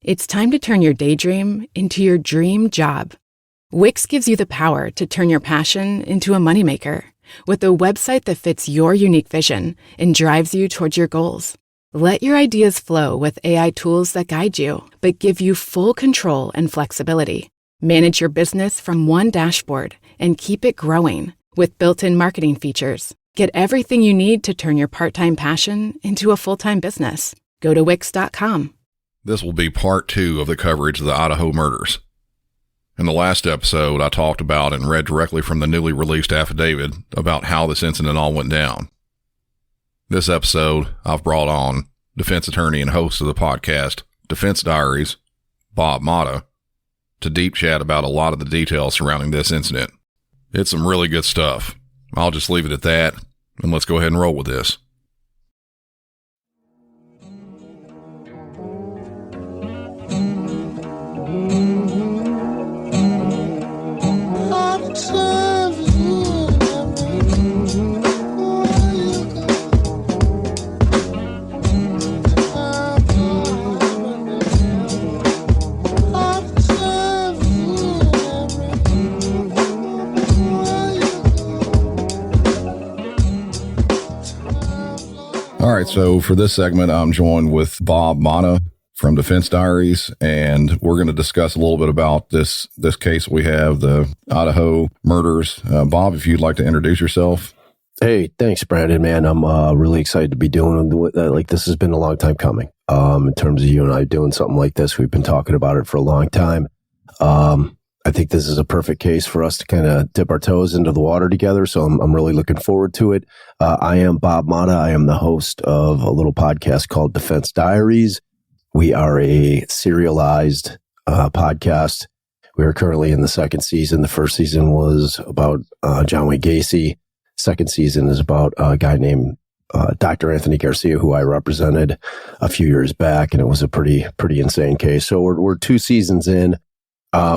It's time to turn your daydream into your dream job. Wix gives you the power to turn your passion into a moneymaker with a website that fits your unique vision and drives you towards your goals. Let your ideas flow with AI tools that guide you, but give you full control and flexibility. Manage your business from one dashboard and keep it growing with built-in marketing features. Get everything you need to turn your part-time passion into a full-time business. Go to Wix.com. This will be part 2 of the coverage of the Idaho murders. In the last episode, I talked about and read directly from the newly released affidavit about how this incident all went down. This episode, I've brought on defense attorney and host of the podcast, Defense Diaries, Bob Motta, to deep chat about a lot of the details surrounding this incident. It's some really good stuff. I'll just leave it at that, and let's go ahead and roll with this. All right, so for this segment, I'm joined with Bob Motta from Defense Diaries, and we're going to discuss a little bit about this case we have, the Idaho murders. Bob, if you'd like to introduce yourself. Hey, thanks, Brandon, man. I'm really excited to be doing like this has been a long time coming. In terms of you and I doing something like this, we've been talking about it for a long time. I think this is a perfect case for us to kind of dip our toes into the water together. So I'm really looking forward to it. I am Bob Motta. I am the host of a little podcast called Defense Diaries. We are a serialized podcast. We are currently in the second season. The first season was about John Wayne Gacy. Second season is about a guy named Dr. Anthony Garcia, who I represented a few years back, and it was a pretty insane case. So we're 2 seasons in.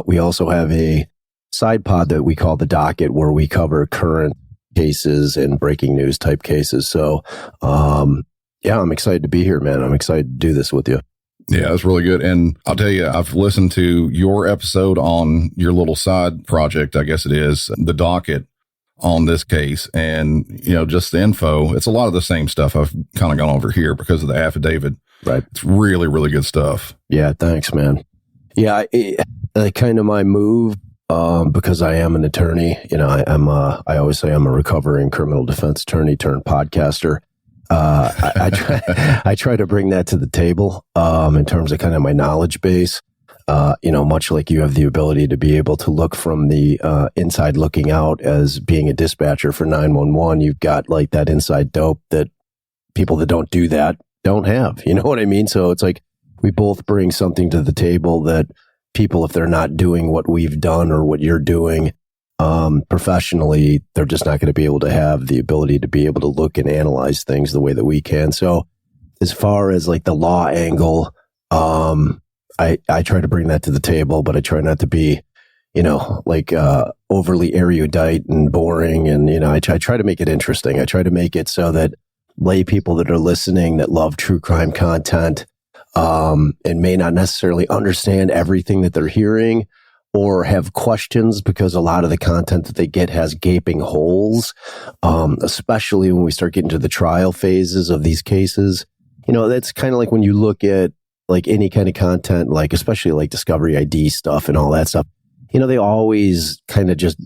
We also have a side pod that we call The Docket, where we cover current cases and breaking news type cases. So, yeah, I'm excited to be here, man. I'm excited to do this with you. Yeah, that's really good. And I'll tell you, I've listened to your episode on your little side project, I guess it is, The Docket, on this case. And, just the info, it's a lot of the same stuff I've kind of gone over here because of the affidavit. Right. It's really, really good stuff. Yeah, thanks, man. Yeah, kind of my move, because I am an attorney. I always say I'm a recovering criminal defense attorney turned podcaster. I try to bring that to the table, in terms of kind of my knowledge base. Much like you have the ability to be able to look from the inside looking out as being a dispatcher for 911, you've got like that inside dope that people that don't do that don't have. You know what I mean? So it's like we both bring something to the table that people, if they're not doing what we've done or what you're doing professionally, they're just not going to be able to have the ability to be able to look and analyze things the way that we can. So as far as like the law angle, I try to bring that to the table, but I try not to be, overly erudite and boring. And, I try to make it interesting. I try to make it so that lay people that are listening that love true crime content, and may not necessarily understand everything that they're hearing or have questions, because a lot of the content that they get has gaping holes, especially when we start getting to the trial phases of these cases. That's kind of like when you look at like any kind of content, like especially like Discovery ID stuff and all that stuff, they always kind of just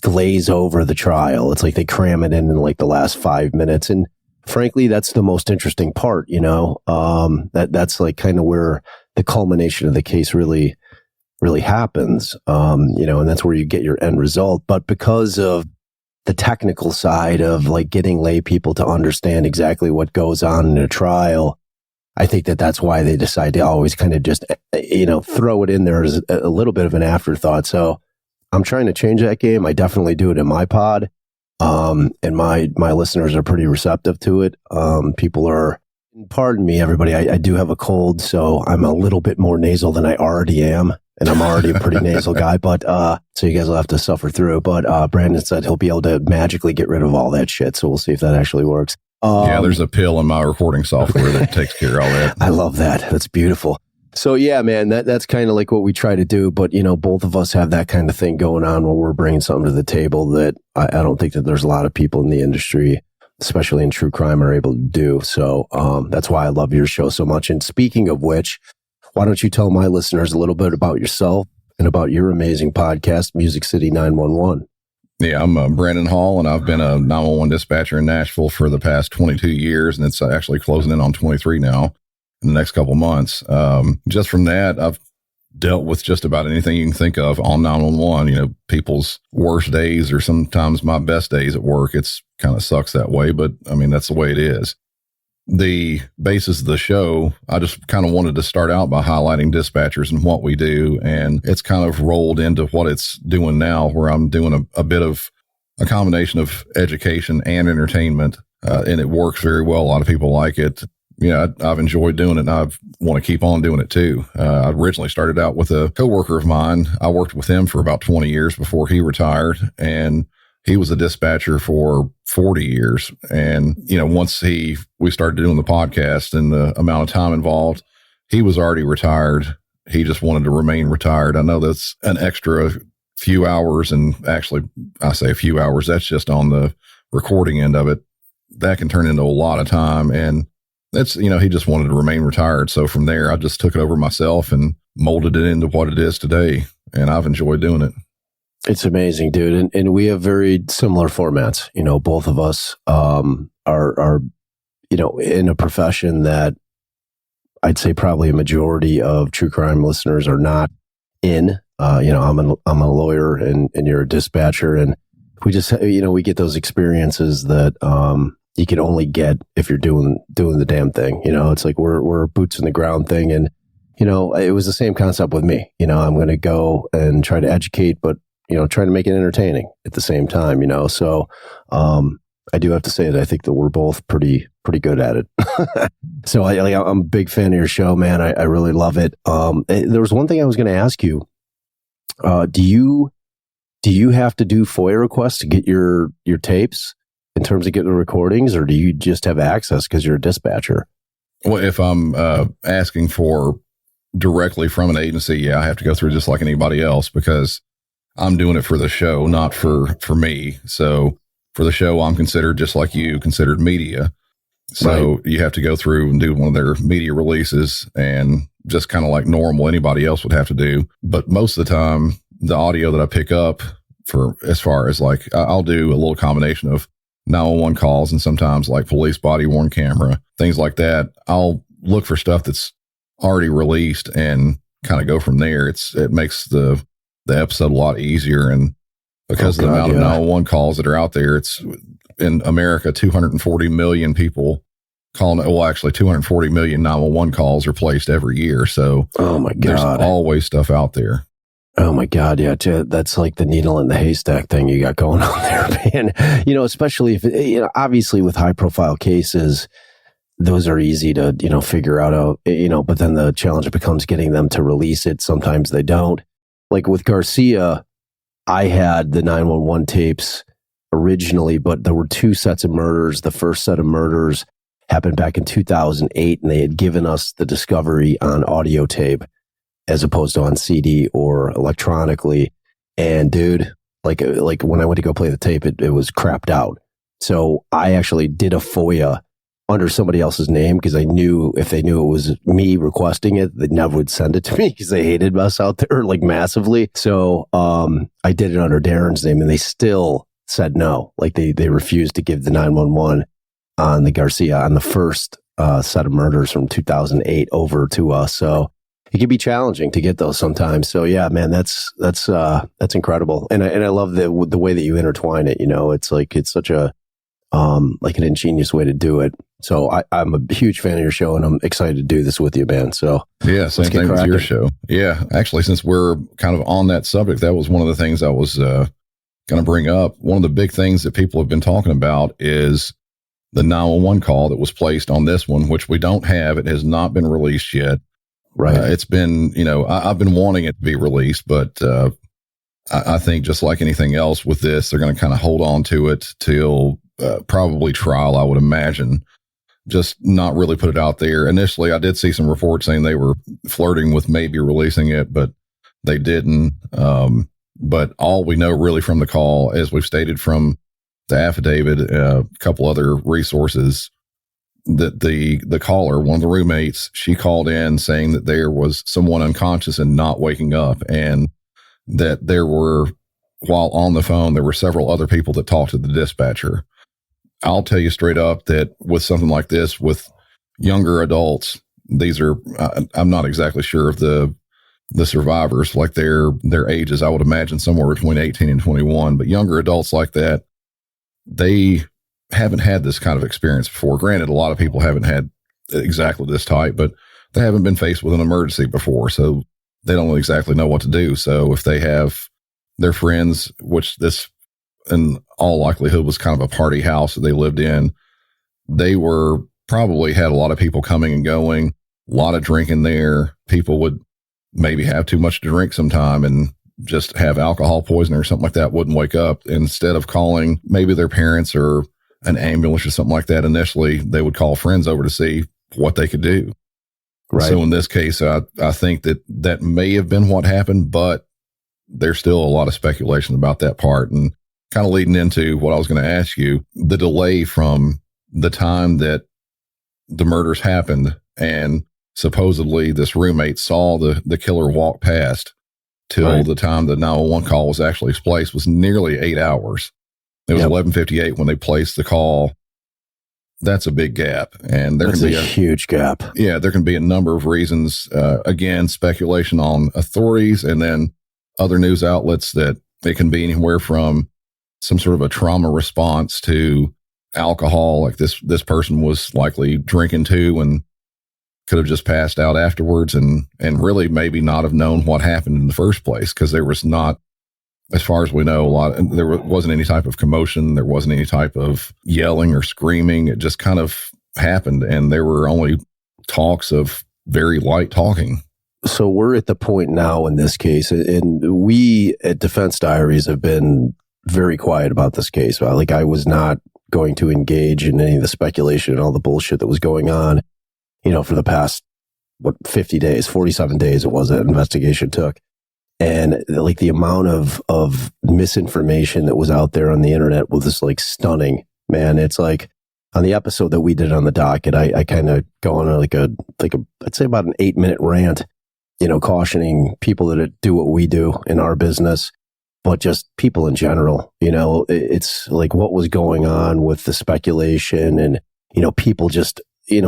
glaze over the trial. It's like they cram it in like the last 5 minutes. And frankly, that's the most interesting part, that's like kind of where the culmination of the case really happens, and that's where you get your end result. But because of the technical side of like getting lay people to understand exactly what goes on in a trial, I think that's why they decide to always kind of just, throw it in there as a little bit of an afterthought. So I'm trying to change that game. I definitely do it in my pod. And my listeners are pretty receptive to it. People are, pardon me, everybody, I do have a cold, so I'm a little bit more nasal than I already am. And I'm already a pretty nasal guy, but, so you guys will have to suffer through. But, Brandon said he'll be able to magically get rid of all that shit. So we'll see if that actually works. Yeah, there's a pill in my recording software that takes care of all that. I love that. That's beautiful. So yeah, man, that's kind of like what we try to do. But, both of us have that kind of thing going on when we're bringing something to the table that I don't think that there's a lot of people in the industry, especially in true crime, are able to do. So that's why I love your show so much. And speaking of which, why don't you tell my listeners a little bit about yourself and about your amazing podcast, Music City 911? Yeah, I'm Brandon Hall, and I've been a 911 dispatcher in Nashville for the past 22 years, and it's actually closing in on 23 now in the next couple months. Just from that, I've dealt with just about anything you can think of on 911, people's worst days or sometimes my best days at work. It's kind of sucks that way, but I mean, that's the way it is. The basis of the show, I just kind of wanted to start out by highlighting dispatchers and what we do. And it's kind of rolled into what it's doing now, where I'm doing a bit of a combination of education and entertainment. And it works very well. A lot of people like it. I've enjoyed doing it, and I want to keep on doing it too. I originally started out with a coworker of mine. I worked with him for about 20 years before he retired, and he was a dispatcher for 40 years. And, once we started doing the podcast and the amount of time involved, he was already retired. He just wanted to remain retired. I know that's an extra few hours. And actually, I say a few hours, that's just on the recording end of it. That can turn into a lot of time. And that's, he just wanted to remain retired. So from there, I just took it over myself and molded it into what it is today. And I've enjoyed doing it. It's amazing, dude. And we have very similar formats. Both of us are in a profession that I'd say probably a majority of true crime listeners are not in. I'm a lawyer and you're a dispatcher, and we just, we get those experiences that you can only get if you're doing the damn thing. It's like we're a boots in the ground thing. And, it was the same concept with me. I'm going to go and try to educate, but try to make it entertaining at the same time, So, I do have to say that I think that we're both pretty good at it. So I'm a big fan of your show, man. I really love it. There was one thing I was going to ask you. Do you have to do FOIA requests to get your tapes in terms of getting the recordings, or do you just have access because you're a dispatcher? Well, if I'm asking for directly from an agency, yeah, I have to go through just like anybody else, because I'm doing it for the show, not for me. So for the show, I'm considered just like you considered media. So right. You have to go through and do one of their media releases, and just kind of like normal anybody else would have to do. But most of the time, the audio that I pick up for, as far as like, I'll do a little combination of 911 calls and sometimes like police body worn camera, things like that. I'll look for stuff that's already released and kind of go from there. It makes the episode a lot easier. And because of the amount of 911 calls that are out there, it's in America, 240 million people calling. Well, actually 240 million 911 calls are placed every year. So oh my God, there's always stuff out there. Oh my God. Yeah. That's like the needle in the haystack thing you got going on there, man. Especially if, obviously with high profile cases, those are easy to, figure out, but then the challenge becomes getting them to release it. Sometimes they don't. Like with Garcia, I had the 911 tapes originally, but there were two sets of murders. The first set of murders happened back in 2008, and they had given us the discovery on audio tape as opposed to on CD or electronically. And dude, like when I went to go play the tape, it was crapped out. So I actually did a FOIA under somebody else's name, because I knew if they knew it was me requesting it, they never would send it to me, because they hated us out there like massively. So I did it under Darren's name, and they still said no. Like they refused to give the 911 on the Garcia, on the first set of murders from 2008 over to us. So it can be challenging to get those sometimes. So yeah, man, that's incredible. And I love the way that you intertwine it. It's like, it's such a, like an ingenious way to do it. So I'm a huge fan of your show, and I'm excited to do this with you, man. So yeah, same thing with your show. Yeah. Actually, since we're kind of on that subject, that was one of the things I was going to bring up. One of the big things that people have been talking about is the 911 call that was placed on this one, which we don't have. It has not been released yet. Right. It's been, I've been wanting it to be released, but I think just like anything else with this, they're going to kind of hold on to it till probably trial, I would imagine. just not really put it out there. Initially, I did see some reports saying they were flirting with maybe releasing it, but they didn't. But all we know really from the call, as we've stated from the affidavit, a couple other resources, that the caller, one of the roommates, she called in saying that there was someone unconscious and not waking up, and that there were, while on the phone, there were several other people that talked to the dispatcher. I'll tell you straight up that with something like this, with younger adults, these are, I'm not exactly sure of the survivors, like their ages. I would imagine somewhere between 18 and 21, but younger adults like that, they haven't had this kind of experience before. Granted, a lot of people haven't had exactly this type, but they haven't been faced with an emergency before, so they don't exactly know what to do. So if they have their friends, which this in all likelihood was kind of a party house that they lived in, they were probably had a lot of people coming and going, a lot of drinking there. People would maybe have too much to drink sometime and just have alcohol poisoning or something like that, wouldn't wake up. Instead of calling maybe their parents or an ambulance or something like that, initially they would call friends over to see what they could do. Right. So in this case, I think that may have been what happened, but there's still a lot of speculation about that part. And kind of leading into what I was going to ask you, the delay from the time that the murders happened and supposedly this roommate saw the killer walk past till the time the 911 call was actually placed was nearly 8 hours. It was 11:58 when they placed the call. That's a big gap, and there can be a huge gap. Yeah, there can be a number of reasons. Again, speculation on authorities, and then other news outlets that it can be anywhere from some sort of a trauma response to alcohol. Like this person was likely drinking too, and could have just passed out afterwards, and really maybe not have known what happened in the first place, because there was not, as far as we know, there wasn't any type of commotion. There wasn't any type of yelling or screaming. It just kind of happened, and there were only talks of very light talking. So we're at the point now in this case, and we at Defense Diaries have been very quiet about this case. Like, I was not going to engage in any of the speculation and all the bullshit that was going on, for the past, 50 days, 47 days it was that investigation took. And like the amount of misinformation that was out there on the internet was just like stunning, man. It's like on the episode that we did on the docket, I kind of go on I'd say about an 8-minute rant, cautioning people that do what we do in our business, but just people in general. It's like what was going on with the speculation and, people just,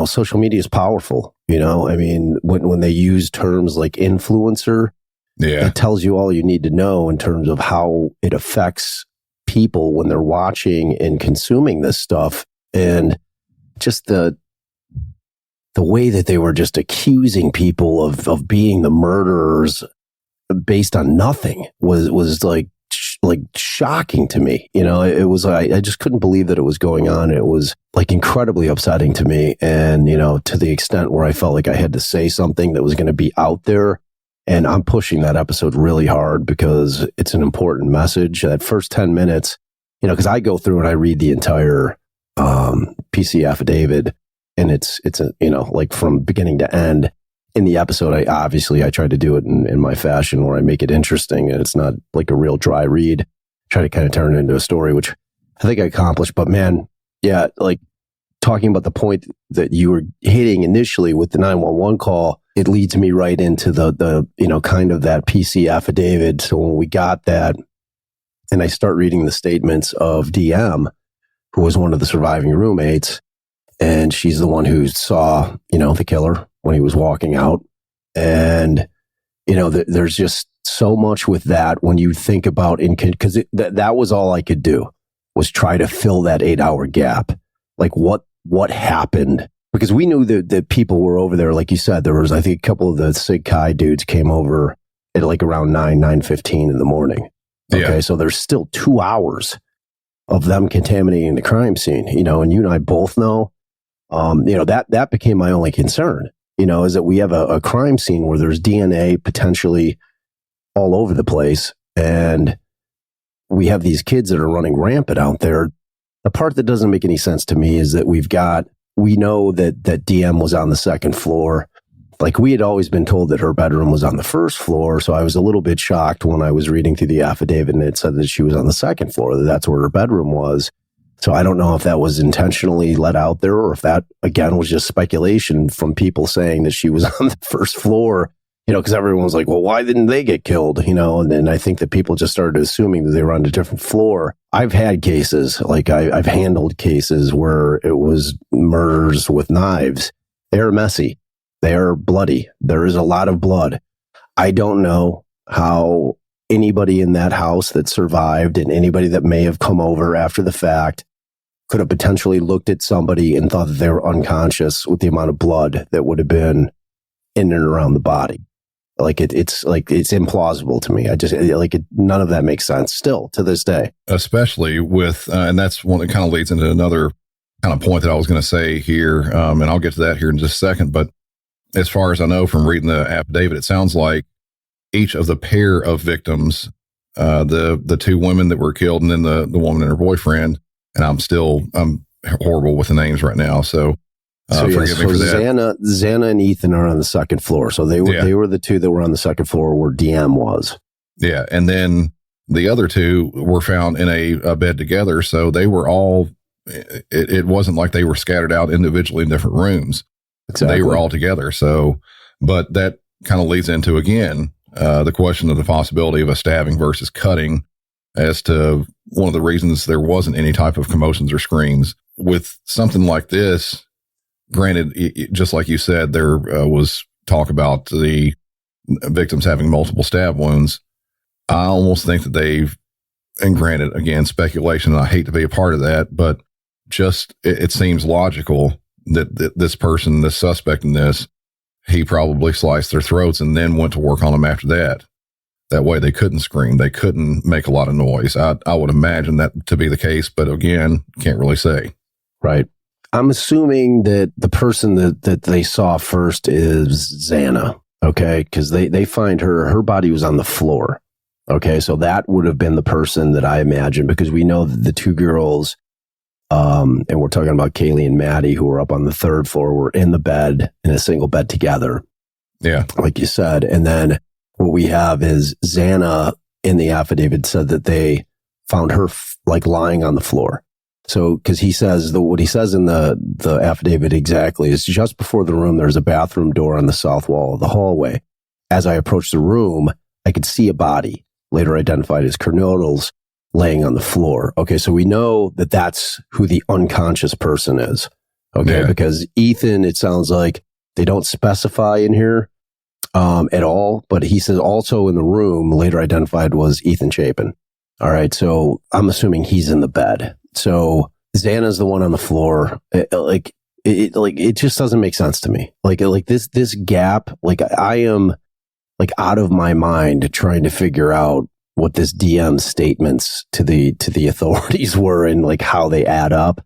social media is powerful. I mean, when they use terms like influencer, it tells you all you need to know in terms of how it affects people when they're watching and consuming this stuff. And just the way that they were just accusing people of being the murderers based on nothing was like shocking to me. It was, I just couldn't believe that it was going on. It was like incredibly upsetting to me. And, to the extent where I felt like I had to say something that was going to be out there. And I'm pushing that episode really hard because it's an important message. That first 10 minutes, because I go through and I read the entire PC affidavit, and it's like from beginning to end. In the episode, I try to do it in my fashion where I make it interesting and it's not like a real dry read. Try to kind of turn it into a story, which I think I accomplished. But man, yeah, like talking about the point that you were hitting initially with the 911 call, it leads me right into the kind of that PC affidavit. So when we got that, and I start reading the statements of DM, who was one of the surviving roommates, and she's the one who saw, the killer when he was walking out. And, there's just so much with that when you think about, because that was all I could do, was try to fill that 8-hour gap. Like what happened? Because we knew that people were over there. Like you said, there was, I think, a couple of the Sig Chi dudes came over at like around 9:15 in the morning. Okay. Yeah. So there's still 2 hours of them contaminating the crime scene, and you and I both know, that became my only concern, is that we have a crime scene where there's DNA potentially all over the place. And we have these kids that are running rampant out there. The part that doesn't make any sense to me is that we've got we know that DM was on the second floor. Like, we had always been told that her bedroom was on the first floor. So I was a little bit shocked when I was reading through the affidavit and it said that she was on the second floor, that that's where her bedroom was. So I don't know if that was intentionally let out there or if that, again, was just speculation from people saying that she was on the first floor, because everyone was like, well, why didn't they get killed? And then I think that people just started assuming that they were on a different floor. I've had cases, like I've handled cases where it was murders with knives. They're messy. They are bloody. There is a lot of blood. I don't know how anybody in that house that survived and anybody that may have come over after the fact could have potentially looked at somebody and thought that they were unconscious with the amount of blood that would have been in and around the body. Like it's implausible to me. None of that makes sense still to this day. Especially with, and that's one that kind of leads into another kind of point that I was going to say here. And I'll get to that here in just a second. But as far as I know from reading the affidavit, it sounds like each of the pair of victims, the two women that were killed and then the woman and her boyfriend, and I'm horrible with the names right now. So forgive me for that. Xana and Ethan are on the second floor. So they were the two that were on the second floor where DM was. Yeah. And then the other two were found in a bed together. So they were all, it wasn't like they were scattered out individually in different rooms. Exactly. They were all together. So, but that kind of leads into, again, the question of the possibility of a stabbing versus cutting as to one of the reasons there wasn't any type of commotions or screams. With something like this, granted, just like you said, there was talk about the victims having multiple stab wounds. I almost think that and granted, again, speculation, and I hate to be a part of that, but just it seems logical that this person, this suspect in this, he probably sliced their throats and then went to work on them after that. That way they couldn't scream. They couldn't make a lot of noise. I would imagine that to be the case, but again, can't really say. Right. I'm assuming that the person that they saw first is Xana. Okay. Because they find her body was on the floor. Okay. So that would have been the person that I imagine, because we know that the two girls, and we're talking about Kaylee and Maddie, who were up on the third floor, were in the bed, in a single bed together. Yeah. Like you said. And then what we have is Xana in the affidavit said that they found her lying on the floor. So, because he says what he says in the affidavit exactly is just before the room, there's a bathroom door on the south wall of the hallway. As I approached the room, I could see a body, later identified as Kernodles, laying on the floor. Okay, so we know that that's who the unconscious person is. Okay, because Ethan, it sounds like they don't specify in here at all, but he says also in the room, later identified, was Ethan Chapin. All right, so I'm assuming he's in the bed. So Xana's the one on the floor. It just doesn't make sense to me. Like this gap. Like, I am out of my mind trying to figure out what this DM statements to the authorities were and like how they add up,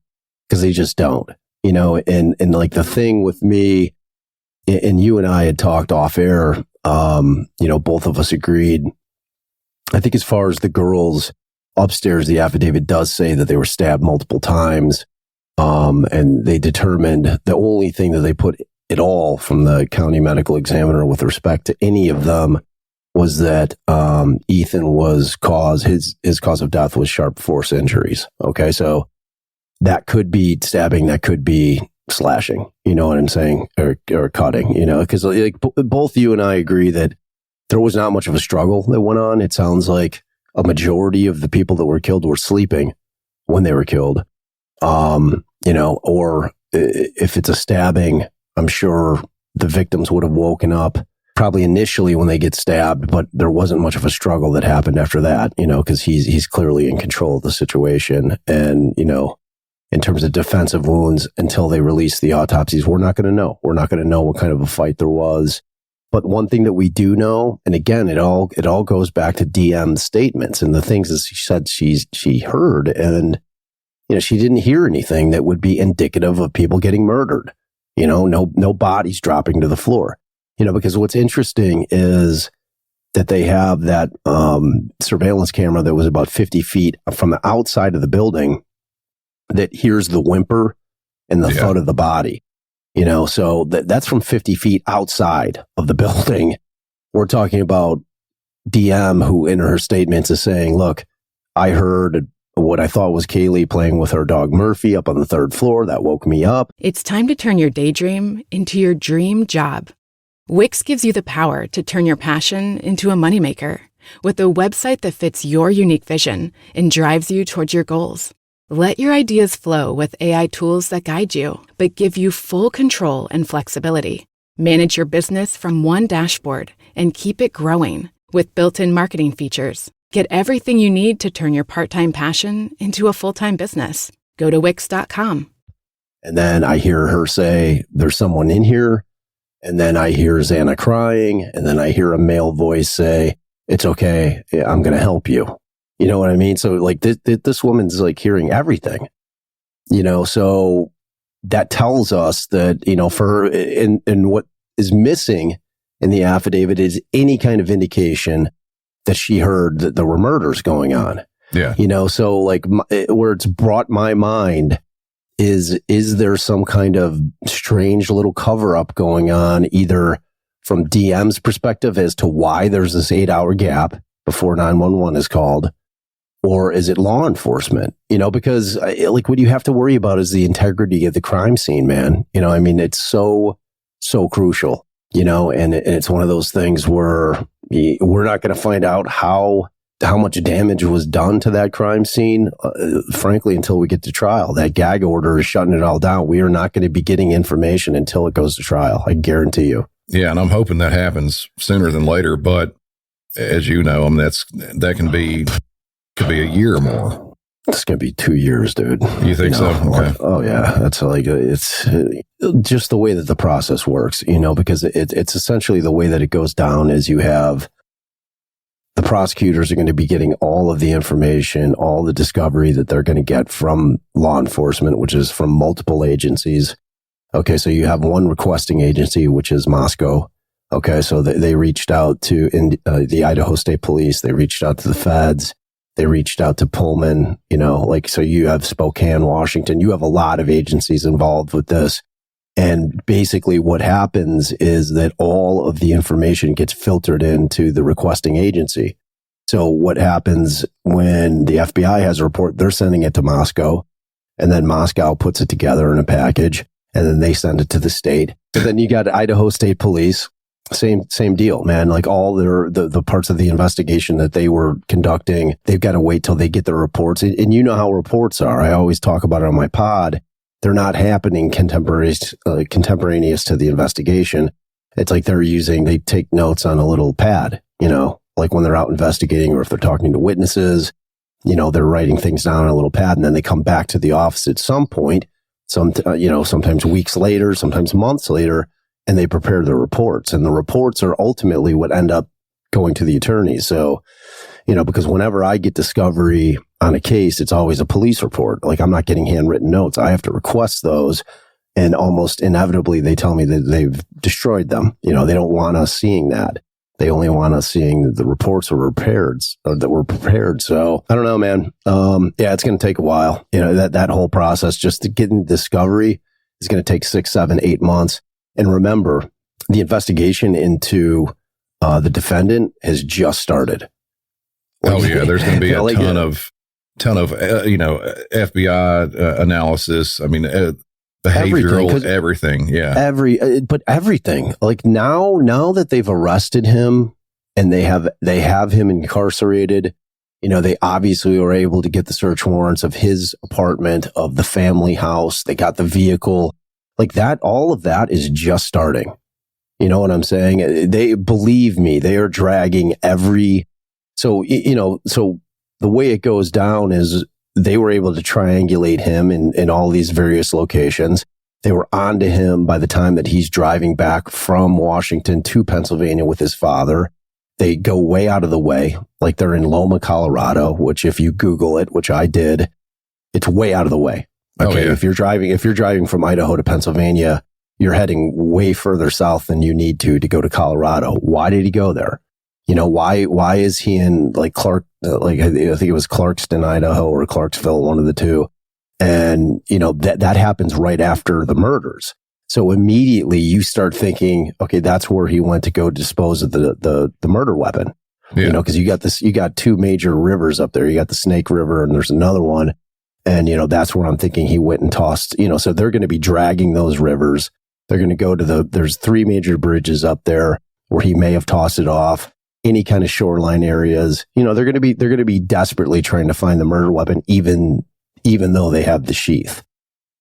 because they just don't. And like the thing with me, and you and I had talked off air. Both of us agreed. I think as far as the girls upstairs, the affidavit does say that they were stabbed multiple times. And they determined the only thing that they put at all from the county medical examiner with respect to any of them was that Ethan was his cause of death was sharp force injuries. Okay, so that could be stabbing, that could be slashing. You know what I'm saying, or cutting. Because like both you and I agree that there was not much of a struggle that went on. It sounds like a majority of the people that were killed were sleeping when they were killed. Or if it's a stabbing, I'm sure the victims would have woken up probably initially when they get stabbed, but there wasn't much of a struggle that happened after that, because he's clearly in control of the situation. And, in terms of defensive wounds, until they release the autopsies, we're not going to know. We're not going to know what kind of a fight there was. But one thing that we do know, and again, it all goes back to DM's statements and the things that she said she heard, and she didn't hear anything that would be indicative of people getting murdered. No bodies dropping to the floor. Because what's interesting is that they have that surveillance camera that was about 50 feet from the outside of the building that hears the whimper and the thud of the body. So that's from 50 feet outside of the building. We're talking about DM, who in her statements is saying, look, I heard what I thought was Kaylee playing with her dog Murphy up on the 3rd floor. That woke me up. It's time to turn your daydream into your dream job. Wix gives you the power to turn your passion into a moneymaker with a website that fits your unique vision and drives you towards your goals. Let your ideas flow with AI tools that guide you, but give you full control and flexibility. Manage your business from one dashboard and keep it growing with built-in marketing features. Get everything you need to turn your part-time passion into a full-time business. Go to Wix.com. And then I hear her say, there's someone in here. And then I hear Xana crying. And then I hear a male voice say, it's okay. I'm going to help you. You know what I mean? So like this woman's like hearing everything, so that tells us that, for her, and what is missing in the affidavit is any kind of indication that she heard that there were murders going on. Yeah. So like where it's brought my mind is there some kind of strange little cover up going on, either from DM's perspective as to why there's this 8-hour gap before 911 is called, or is it law enforcement? Because like what you have to worry about is the integrity of the crime scene, man. It's so crucial, and it's one of those things where we're not going to find out how much damage was done to that crime scene, frankly, until we get to trial. That gag order is shutting it all down. We are not going to be getting information until it goes to trial. I guarantee you. Yeah. And I'm hoping that happens sooner than later. But as you know, that could be a year or more. It's going to be 2 years, dude. You think so? Okay. Oh yeah. That's like, it's just the way that the process works, because it's essentially the way that it goes down is you have the prosecutors are going to be getting all of the information, all the discovery that they're going to get from law enforcement, which is from multiple agencies. Okay. So you have one requesting agency, which is Moscow. Okay. So they reached out to the Idaho State Police. They reached out to the feds. They reached out to Pullman, so you have Spokane, Washington. You have a lot of agencies involved with this. And basically what happens is that all of the information gets filtered into the requesting agency. So what happens when the FBI has a report, they're sending it to Moscow, and then Moscow puts it together in a package, and then they send it to the state. And then you got Idaho State Police. Same deal, man. Like all the parts of the investigation that they were conducting, they've got to wait till they get the reports. And you know how reports are. I always talk about it on my pod. They're not happening contemporaneous to the investigation. It's like they take notes on a little pad, like when they're out investigating or if they're talking to witnesses, they're writing things down on a little pad, and then they come back to the office at some point, sometimes weeks later, sometimes months later, and they prepare the reports, and the reports are ultimately what end up going to the attorneys. So, because whenever I get discovery on a case, it's always a police report. Like I'm not getting handwritten notes. I have to request those, and almost inevitably they tell me that they've destroyed them. They don't want us seeing that. They only want us seeing that the reports are that were prepared. So I don't know, man. It's going to take a while. That whole process just to get in discovery is going to take 6, 7, 8 months. And remember, the investigation into the defendant has just started. Oh yeah, there's going to be a ton of FBI analysis. I mean, behavioral everything. Yeah, everything. Like now that they've arrested him and they have him incarcerated. They obviously were able to get the search warrants of his apartment, of the family house. They got the vehicle. Like that, all of that is just starting. You know what I'm saying? They believe me. They are dragging so the way it goes down is they were able to triangulate him in all these various locations. They were onto him by the time that he's driving back from Washington to Pennsylvania with his father. They go way out of the way. Like they're in Loma, Colorado, which if you Google it, which I did, it's way out of the way. Okay. If you're driving from Idaho to Pennsülvania, you're heading way further south than you need to go to Colorado. Why did he go there? Why is he in like I think it was Clarkston, Idaho or Clarksville, one of the two. And, that happens right after the murders. So immediately you start thinking, okay, that's where he went to go dispose of the murder weapon. Yeah. Because you got two major rivers up there. You got the Snake River and there's another one. And, that's where I'm thinking he went and tossed, so they're going to be dragging those rivers. They're going to go to there's three major bridges up there where he may have tossed it off. Any kind of shoreline areas, they're going to be desperately trying to find the murder weapon, even though they have the sheath.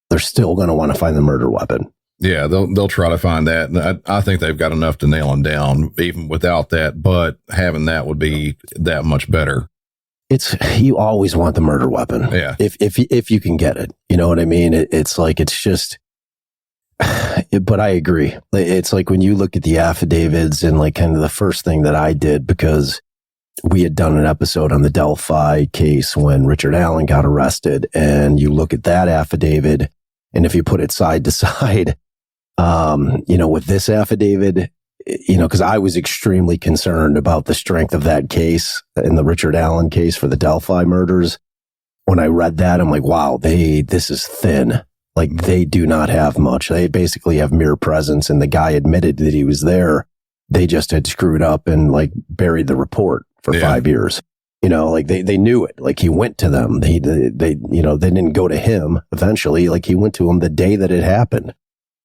They're still going to want to find the murder weapon. Yeah, they'll try to find that. And I think they've got enough to nail him down, even without that. But having that would be that much better. You always want the murder weapon. Yeah. If you can get it, you know what I mean? It's just. But I agree. It's like when you look at the affidavits and like kind of the first thing that I did, because we had done an episode on the Delphi case when Richard Allen got arrested, and you look at that affidavit, and if you put it side to side, with this affidavit, because I was extremely concerned about the strength of that case in the Richard Allen case for the Delphi murders. When I read that, I'm like, wow, this is thin. Like, they do not have much. They basically have mere presence, and the guy admitted that he was there. They just had screwed up and like buried the report for 5 years. They knew it. Like, he went to them. They didn't go to him eventually. Like, he went to them the day that it happened,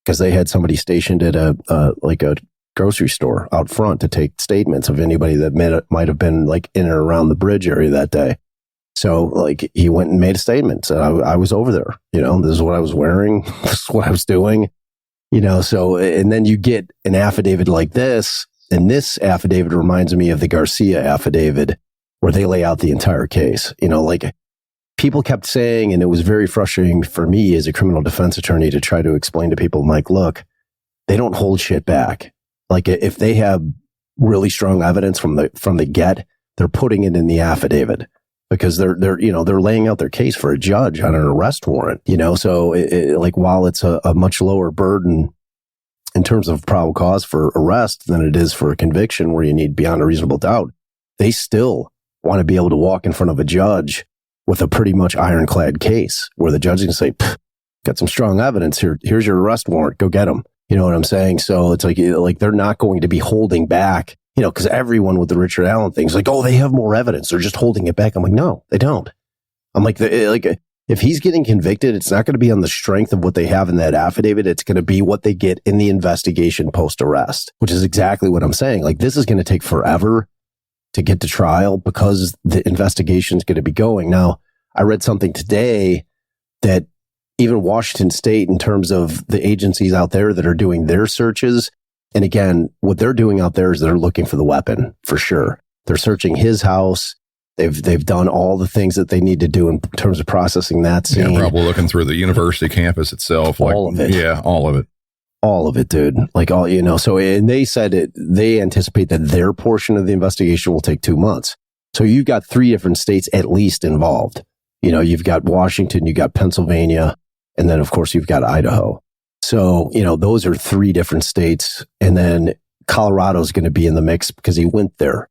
because they had somebody stationed at a grocery store out front to take statements of anybody that might have been like in or around the bridge area that day. So like, he went and made a statement. Said, I was over there, this is what I was wearing. This is what I was doing, so, and then you get an affidavit like this. And this affidavit reminds me of the Garcia affidavit, where they lay out the entire case. Like, people kept saying, and it was very frustrating for me as a criminal defense attorney to try to explain to people, like, look, they don't hold shit back. Like, if they have really strong evidence from the get, they're putting it in the affidavit. Because they're laying out their case for a judge on an arrest warrant, so like, while it's a much lower burden in terms of probable cause for arrest than it is for a conviction where you need beyond a reasonable doubt, they still want to be able to walk in front of a judge with a pretty much ironclad case where the judge is going to say, got some strong evidence here. Here's your arrest warrant. Go get them. You know what I'm saying? So it's like they're not going to be holding back. Because everyone with the Richard Allen thing is like, oh, they have more evidence. They're just holding it back. I'm like, no, they don't. I'm like, if he's getting convicted, it's not going to be on the strength of what they have in that affidavit. It's going to be what they get in the investigation post-arrest, which is exactly what I'm saying. Like, this is going to take forever to get to trial because the investigation is going to be going. Now, I read something today that even Washington State, in terms of the agencies out there that are doing their searches, and again, what they're doing out there is they're looking for the weapon for sure. They're searching his house. They've done all the things that they need to do in terms of processing that scene. Yeah, probably looking through the university campus itself. Like, all of it. Yeah, all of it. All of it, dude. Like, so, and they said they anticipate that their portion of the investigation will take 2 months. So you've got 3 different states at least involved. You've got Washington, you've got Pennsylvania, and then of course you've got Idaho. So, those are 3 different states. And then Colorado's going to be in the mix because he went there.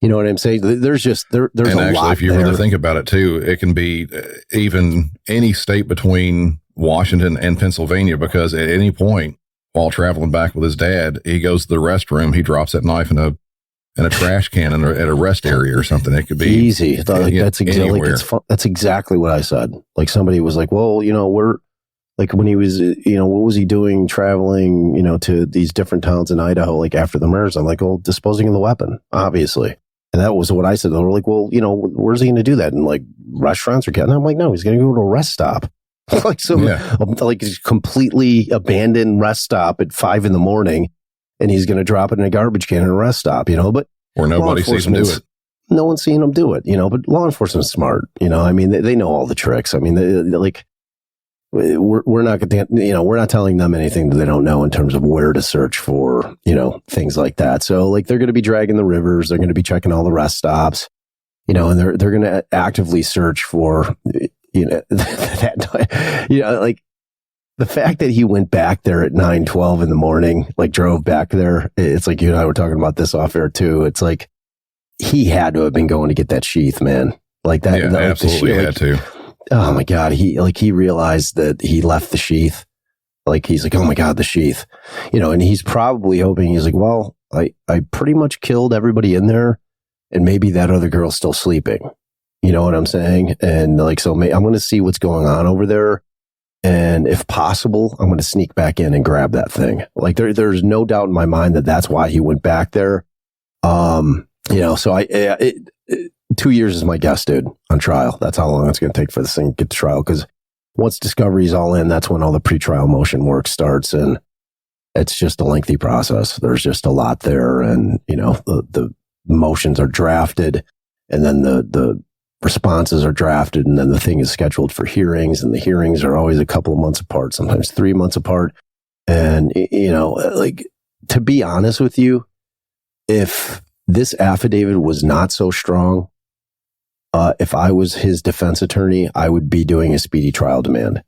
You know what I'm saying? There's and a actually, lot if you there. really think about it too, it can be even any state between Washington and Pennsylvania, because at any point while traveling back with his dad, he goes to the restroom, he drops that knife in a trash can at a rest area or something. It could be easy. That's exactly what I said. Like, somebody was like, well, we're, like, when he was, what was he doing traveling, to these different towns in Idaho, like after the murders? I'm like, well, disposing of the weapon, obviously. And that was what I said. They were like, well, where's he going to do that? In like restaurants or getting? I'm like, no, he's going to go to a rest stop. Like like a completely abandoned rest stop at 5 a.m. and he's going to drop it in a garbage can in a rest stop, but or nobody sees him do it. No one's seen him do it, but law enforcement's smart, I mean, they know all the tricks. I mean, they're like, we're not going to, we're not telling them anything that they don't know in terms of where to search for, things like that. So like, they're going to be dragging the rivers. They're going to be checking all the rest stops, and they're going to actively search for, like the fact that he went back there at 9:12 in the morning, like drove back there. It's like, you and I were talking about this off air too. It's like, he had to have been going to get that sheath, man. Like that. Yeah, like absolutely had to. oh my God, he realized that he left the sheath. Like, he's like, oh my God, the sheath, and he's probably hoping, he's like, well, I pretty much killed everybody in there, and maybe that other girl's still sleeping. You know what I'm saying? And like, so I'm going to see what's going on over there. And if possible, I'm going to sneak back in and grab that thing. Like, there's no doubt in my mind that that's why he went back there. So 2 years is my guess, dude, on trial. That's how long it's going to take for this thing to get to trial. Because once discovery's all in, that's when all the pretrial motion work starts. And it's just a lengthy process. There's just a lot there. And, the motions are drafted, and then the responses are drafted, and then the thing is scheduled for hearings, and the hearings are always a couple of months apart, sometimes 3 months apart. And, like, to be honest with you, if this affidavit was not so strong, if I was his defense attorney, I would be doing a speedy trial demand,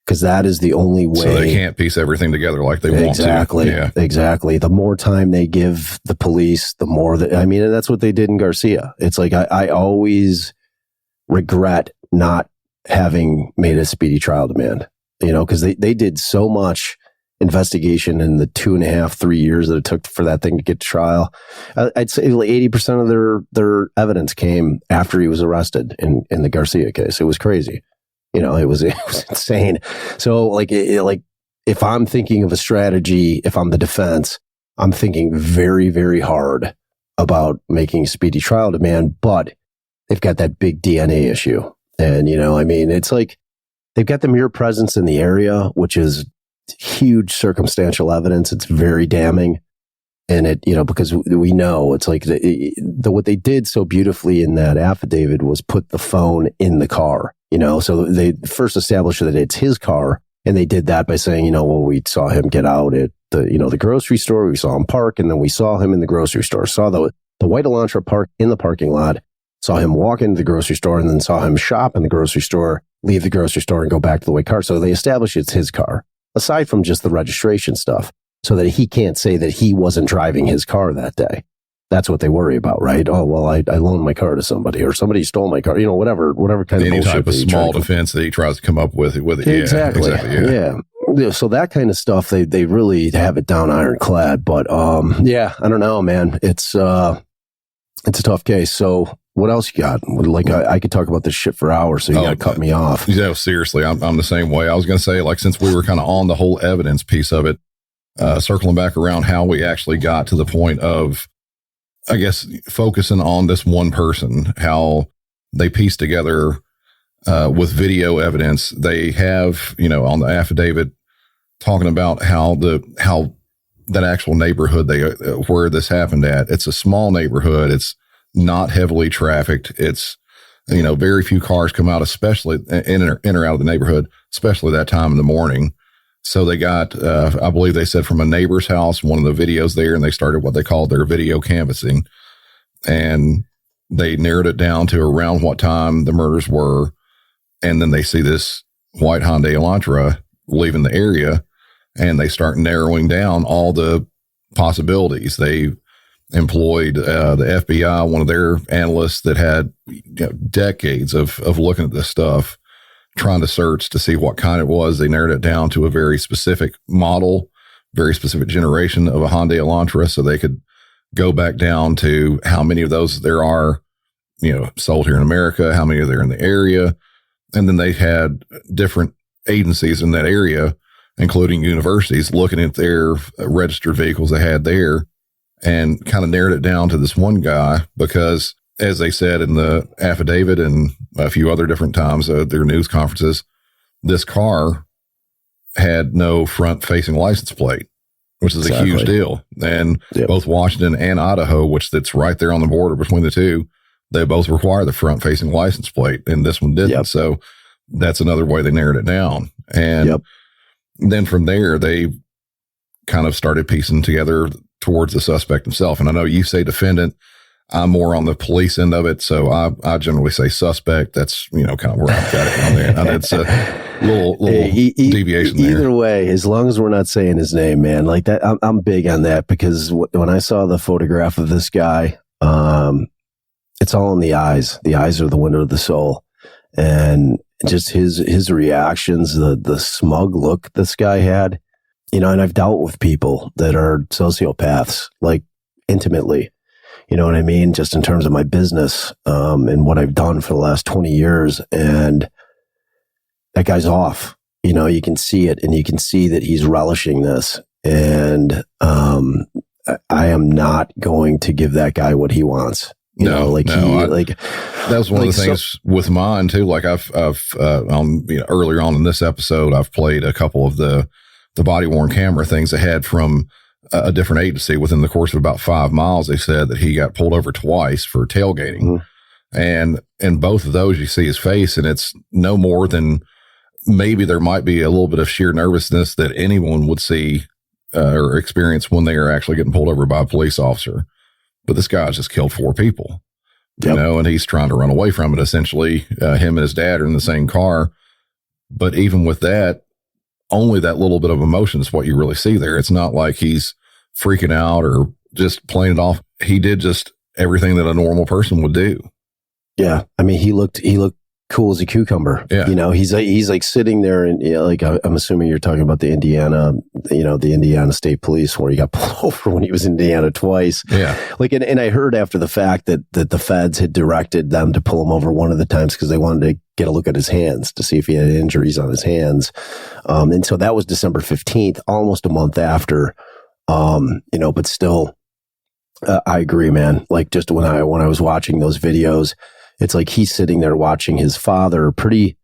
because that is the only way. So they can't piece everything together like they want to. Exactly. Yeah. Exactly. The more time they give the police, the more and that's what they did in Garcia. It's like, I always regret not having made a speedy trial demand, because they did so much investigation in the 2.5, 3 years that it took for that thing to get to trial. I'd say like 80% of their evidence came after he was arrested in the Garcia case. It was crazy. It was insane. So like if I'm thinking of a strategy, if I'm the defense, I'm thinking very, very hard about making a speedy trial demand, but they've got that big DNA issue. And, it's like they've got the mere presence in the area, which is huge circumstantial evidence. It's very damning. And it, because we know it's like what they did so beautifully in that affidavit was put the phone in the car, so they first established that it's his car. And they did that by saying, well, we saw him get out at the grocery store. We saw him park, and then we saw him in the grocery store, saw the white Elantra park in the parking lot, saw him walk into the grocery store, and then saw him shop in the grocery store, leave the grocery store, and go back to the white car. So they established it's his car, aside from just the registration stuff, so that he can't say that he wasn't driving his car that day. That's what they worry about, right? Oh, well, I loaned my car to somebody, or somebody stole my car, whatever kind of any type of small defense that he tries to come up with it. Exactly. Yeah. So that kind of stuff, they really have it down ironclad. But I don't know, man. It's a tough case. So what else you got? Like, I could talk about this shit for hours, so you got to cut me off. Yeah, seriously, I'm the same way. I was going to say, like, since we were kind of on the whole evidence piece of it, circling back around how we actually got to the point of, I guess, focusing on this one person, how they pieced together with video evidence. They have, on the affidavit, talking about how that actual neighborhood where this happened at. It's a small neighborhood. It's not heavily trafficked. It's, very few cars come out, especially in or out of the neighborhood, especially that time in the morning. So they got, I believe they said from a neighbor's house, one of the videos there, and they started what they called their video canvassing. And they narrowed it down to around what time the murders were. And then they see this white Hyundai Elantra leaving the area, and they start narrowing down all the possibilities. They employed the FBI, one of their analysts that had decades of looking at this stuff, trying to search to see what kind it was. They narrowed it down to a very specific model, very specific generation of a Hyundai Elantra, so they could go back down to how many of those there are, sold here in America, how many are there in the area. And then they had different agencies in that area, including universities, looking at their registered vehicles they had there, and kind of narrowed it down to this one guy because, as they said in the affidavit and a few other different times at their news conferences, this car had no front-facing license plate, which is a huge deal. And both Washington and Idaho, which that's right there on the border between the two, they both require the front-facing license plate, and this one didn't. So that's another way they narrowed it down. And then from there, they kind of started piecing together towards the suspect himself. And I know you say defendant. I'm more on the police end of it, so I generally say suspect. That's kind of where I've got it on there. And it's a little deviation there. Either way, as long as we're not saying his name, man, like that, I'm big on that, because when I saw the photograph of this guy, it's all in the eyes. The eyes are the window of the soul, and just his reactions, the smug look this guy had, and I've dealt with people that are sociopaths, like intimately, you know what I mean? Just in terms of my business, and what I've done for the last 20 years. And that guy's off, you can see it, and you can see that he's relishing this. And, I am not going to give that guy what he wants. That was one of the things with mine too. Like I've earlier on in this episode, I've played a couple of the body worn camera things they had from a different agency. Within the course of about 5 miles, they said that he got pulled over twice for tailgating. Mm-hmm. And in both of those, you see his face, and it's no more than maybe there might be a little bit of sheer nervousness that anyone would see or experience when they are actually getting pulled over by a police officer. But this guy's just killed 4 people, and he's trying to run away from it. Essentially, him and his dad are in the same car. But even with that, only that little bit of emotion is what you really see there. It's not like he's freaking out or just playing it off. He did just everything that a normal person would do. Yeah. I mean, he looked cool as a cucumber. Yeah. He's like sitting there, and like, I'm assuming you're talking about the Indiana State Police, where he got pulled over when he was in Indiana twice. Yeah. Like, and I heard after the fact that the feds had directed them to pull him over one of the times because they wanted to get a look at his hands to see if he had injuries on his hands. And so that was December 15th, almost a month after, but still, I agree, man. Like, just when I was watching those videos, it's like he's sitting there watching his father pretty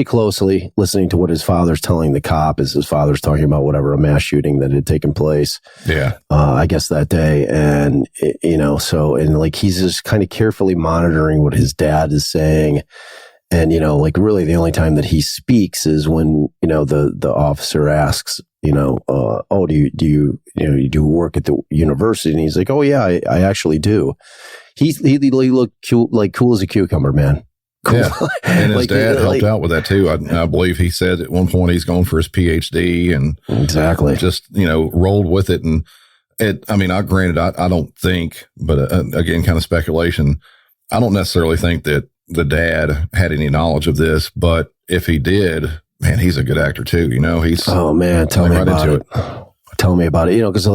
closely, listening to what his father's telling the cop as his father's talking about whatever, a mass shooting that had taken place. Yeah. I guess that day. And, and like he's just kind of carefully monitoring what his dad is saying. And, like really the only time that he speaks is when, the officer asks, oh, do you work at the university? And he's like, oh yeah, I actually do. He looked cool as a cucumber, man. Cool. Yeah. And his dad helped out with that too. I believe he said at one point he's going for his PhD and exactly just, rolled with it. And I don't think, but again, kind of speculation. I don't necessarily think that the dad had any knowledge of this, but if he did, man, he's a good actor too. He's, oh man, tell me about it. Tell me about it. Cause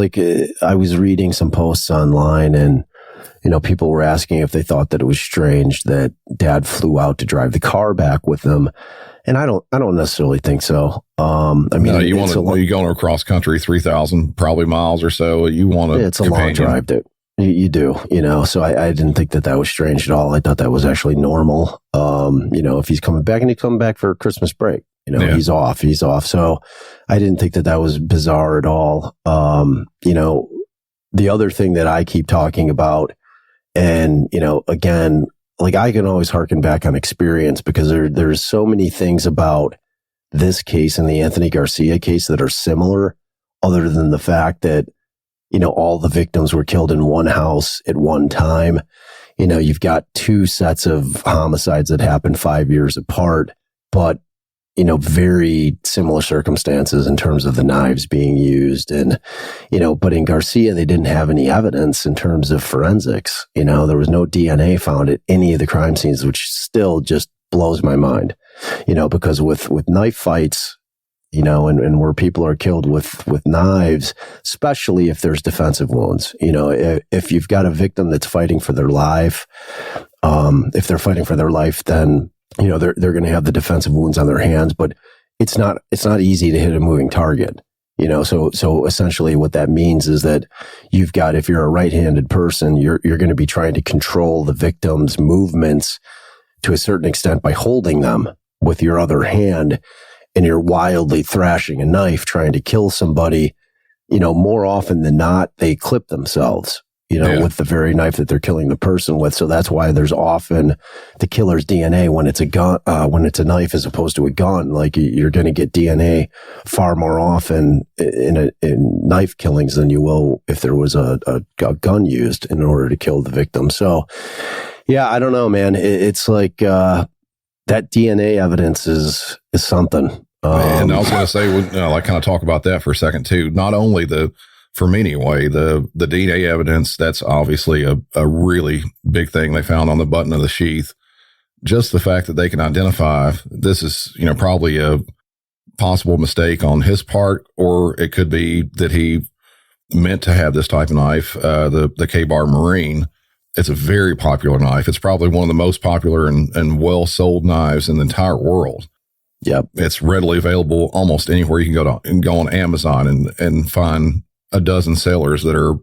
I was reading some posts online, and people were asking if they thought that it was strange that dad flew out to drive the car back with them. And I don't necessarily think so. You going across country, 3,000 probably miles or so. You want to, it's a long drive, dude. You do, so I didn't think that was strange at all. I thought that was actually normal. If he's coming back, and he's coming back for Christmas break, he's off. So I didn't think that was bizarre at all. The other thing that I keep talking about, and, again, like I can always harken back on experience, because there's so many things about this case and the Anthony Garcia case that are similar, other than the fact that, all the victims were killed in one house at one time. You've got 2 sets of homicides that happened 5 years apart, but, very similar circumstances in terms of the knives being used. And, but in Garcia, they didn't have any evidence in terms of forensics. There was no DNA found at any of the crime scenes, which still just blows my mind, because with knife fights, and where people are killed with knives, especially if there's defensive wounds, if you've got a victim that's fighting for their life, if they're fighting for their life, then, they're going to have the defensive wounds on their hands, but it's not easy to hit a moving target, so essentially what that means is that you've got, if you're a right-handed person, you're going to be trying to control the victim's movements to a certain extent by holding them with your other hand. And you're wildly thrashing a knife, trying to kill somebody, more often than not, they clip themselves, with the very knife that they're killing the person with. So that's why there's often the killer's DNA when it's a gun, when it's a knife as opposed to a gun. Like you're going to get DNA far more often in knife killings than you will if there was a gun used in order to kill the victim. So, yeah, I don't know, man. It's like that DNA evidence is something. And I was going to say, I kind of talk about that for a second too. Not only for me anyway, the DNA evidence, that's obviously a really big thing they found on the button of the sheath. just the fact that they can identify this is, probably a possible mistake on his part, or it could be that he meant to have this type of knife, the K-Bar Marine. It's a very popular knife. It's probably one of the most popular and well-sold knives in the entire world. Yep. It's readily available almost anywhere. You can go on Amazon and find a dozen sellers that are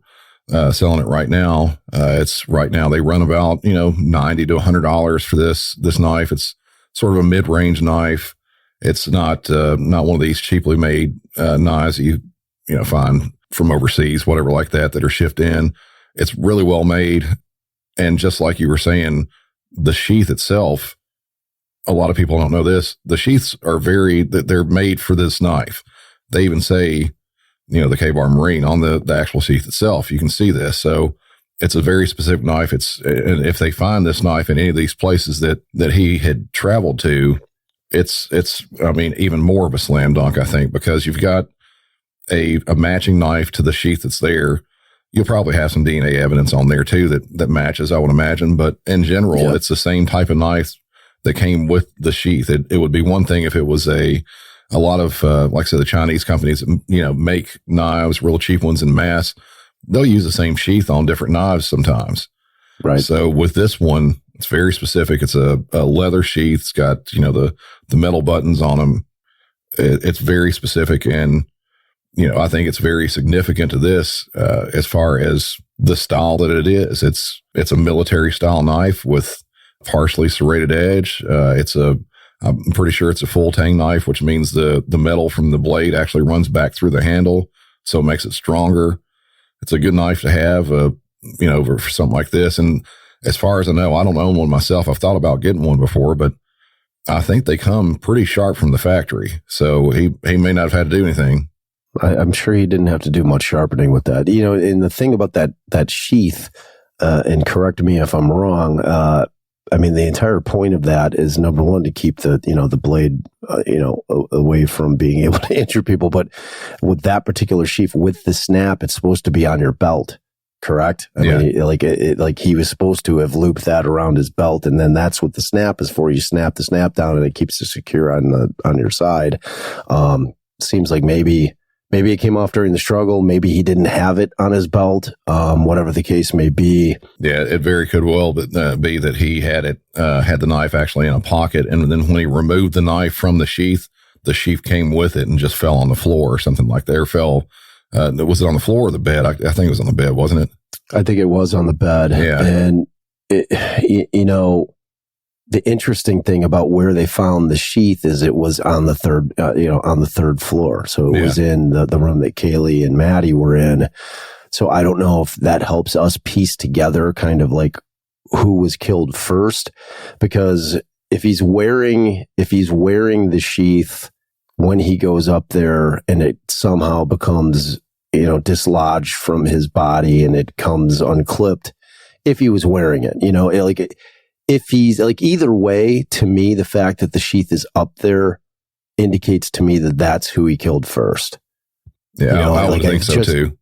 selling it right now. They run about, $90 to $100 for this knife. It's sort of a mid-range knife. It's not one of these cheaply made knives that you find from overseas, whatever like that are shipped in. It's really well made. And just like you were saying, the sheath itself, a lot of people don't know this. The sheaths are they're made for this knife. They even say, the K-Bar Marine on the actual sheath itself. You can see this. So it's a very specific knife. And if they find this knife in any of these places that he had traveled to, it's even more of a slam dunk, I think, because you've got a matching knife to the sheath that's there. You'll probably have some DNA evidence on there too that matches, I would imagine. But in general, It's the same type of knife that came with the sheath. It would be one thing if it was a lot of, like I said, the Chinese companies, make knives, real cheap ones in mass. They'll use the same sheath on different knives sometimes. Right. So with this one, it's very specific. It's a leather sheath. It's got, the metal buttons on them. It's very specific. And, I think it's very significant to this, as far as the style that it is. It's a military style knife with partially serrated edge. I'm pretty sure it's a full tang knife, which means the metal from the blade actually runs back through the handle. So it makes it stronger. It's a good knife to have, for something like this. And as far as I know, I don't own one myself. I've thought about getting one before, but I think they come pretty sharp from the factory. So he may not have had to do anything. I'm sure he didn't have to do much sharpening with that. And the thing about that sheath, and correct me if I'm wrong, the entire point of that is, number one, to keep the blade, away from being able to injure people. But with that particular sheath, with the snap, it's supposed to be on your belt, correct? I mean, he was supposed to have looped that around his belt, and then that's what the snap is for. You snap the snap down, and it keeps it secure on your side. Seems like maybe it came off during the struggle. Maybe he didn't have it on his belt. Whatever the case may be. Yeah, it very could well be that he had the knife actually in a pocket, and then when he removed the knife from the sheath came with it and just fell on the floor or something like that. Or fell. Was it on the floor or the bed? I think it was on the bed, wasn't it? I think it was on the bed. Yeah. And the interesting thing about where they found the sheath is it was on the third floor. So it was in the room that Kaylee and Maddie were in. So I don't know if that helps us piece together kind of like who was killed first, because if he's wearing the sheath when he goes up there and it somehow becomes, dislodged from his body and it comes unclipped, if he was wearing it, if he's either way, to me, the fact that the sheath is up there indicates to me that that's who he killed first. Yeah, I would think so too.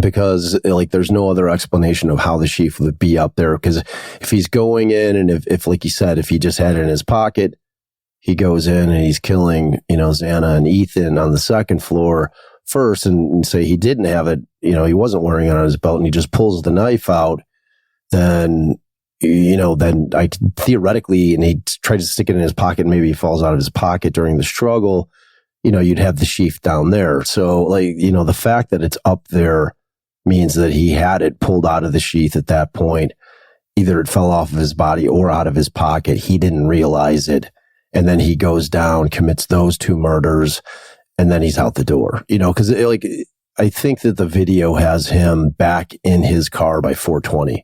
Because there's no other explanation of how the sheath would be up there. Because if he's going in and if like you said, if he just had it in his pocket, he goes in and he's killing, Xana and Ethan on the second floor first, and say he didn't have it, he wasn't wearing it on his belt, and he just pulls the knife out, then I theoretically, and he tries to stick it in his pocket, maybe he falls out of his pocket during the struggle, you'd have the sheath down there. So the fact that it's up there means that he had it pulled out of the sheath at that point. Either it fell off of his body or out of his pocket. He didn't realize it. And then he goes down, commits those two murders, and then he's out the door, because I think that the video has him back in his car by 4:20.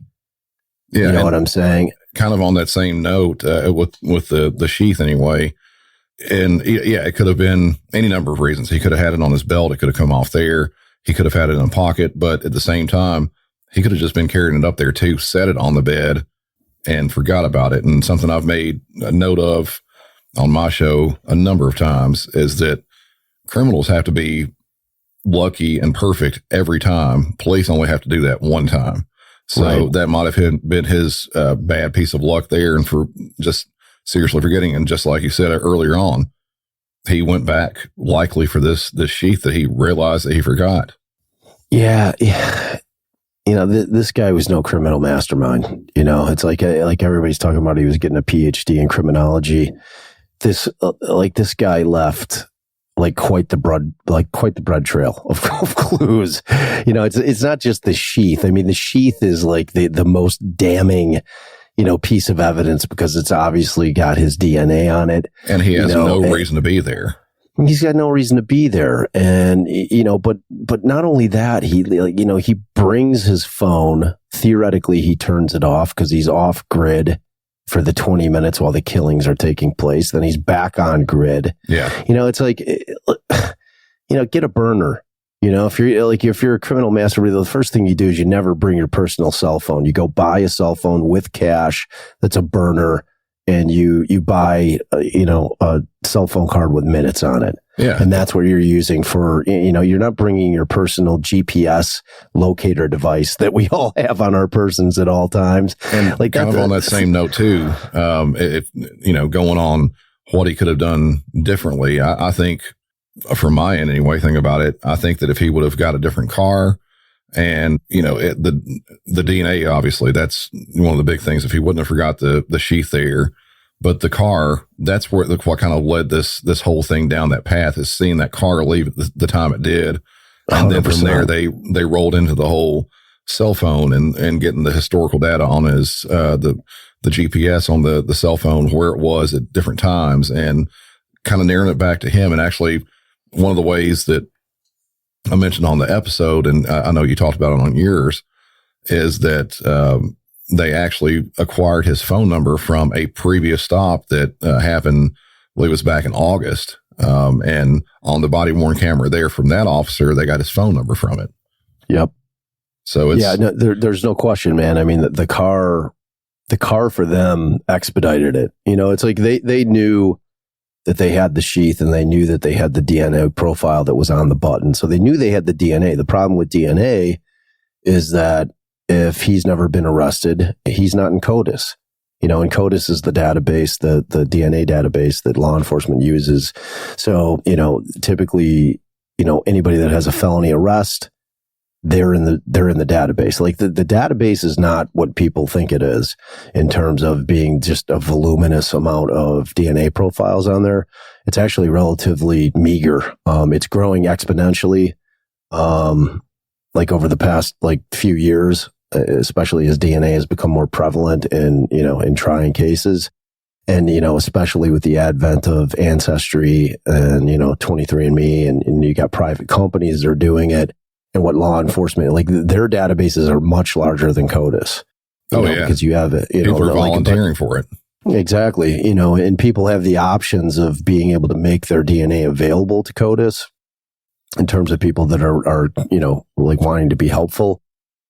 Yeah, you know what I'm saying? Kind of on that same note, with the sheath anyway. And it could have been any number of reasons. He could have had it on his belt. It could have come off there. He could have had it in a pocket, but at the same time, he could have just been carrying it up there too, set it on the bed and forgot about it. And something I've made a note of on my show a number of times is that criminals have to be lucky and perfect every time. Police only have to do that one time. So that might have been his bad piece of luck there. And for just seriously forgetting. And just like you said earlier on, he went back likely for this sheath that he realized that he forgot. Yeah. This guy was no criminal mastermind. It's like everybody's talking about. He was getting a PhD in criminology. This guy left quite the bread trail of clues. It's not just the sheath. I mean, the sheath is like the most damning, piece of evidence because it's obviously got his DNA on it. And he has no reason to be there. He's got no reason to be there. And, but not only that, he brings his phone. Theoretically, he turns it off because he's off grid for the 20 minutes while the killings are taking place. Then he's back on grid. Yeah. It's like, get a burner. If you're a criminal mastermind, the first thing you do is you never bring your personal cell phone. You go buy a cell phone with cash that's a burner. And you buy, a cell phone card with minutes on it. Yeah. And that's what you're using for, you're not bringing your personal GPS locator device that we all have on our persons at all times. And kind of on that same note too, going on what he could have done differently. I think from my end anyway, think about it. I think that if he would have got a different car, and, the DNA, obviously, that's one of the big things. If he wouldn't have forgot the sheath there, but the car, that's what kind of led this whole thing down that path, is seeing that car leave at the time it did. And 100%. Then from there, they rolled into the whole cell phone and getting the historical data on his, the GPS on the cell phone, where it was at different times, and kind of narrowing it back to him. And actually, one of the ways that I mentioned on the episode, and I know you talked about it on yours, is that they actually acquired his phone number from a previous stop that happened, I believe it was back in August. And on the body worn camera there from that officer, they got his phone number from it. Yep. So it's, there's no question, man. I mean, the car for them expedited it. It's like they knew that they had the sheath, and they knew that they had the DNA profile that was on the button. So they knew they had the DNA. The problem with DNA is that if he's never been arrested, he's not in CODIS. And CODIS is the database, the DNA database that law enforcement uses. So, typically, anybody that has a felony arrest, they're in the database. Like the database is not what people think it is in terms of being just a voluminous amount of DNA profiles on there. It's actually relatively meager. It's growing exponentially, over the past few years, especially as DNA has become more prevalent in trying cases. And, especially with the advent of Ancestry and, 23andMe, and you got private companies that are doing it. And what law enforcement, their databases are much larger than CODIS. Because you have it. People are volunteering for it. Exactly. And people have the options of being able to make their DNA available to CODIS in terms of people that are wanting to be helpful.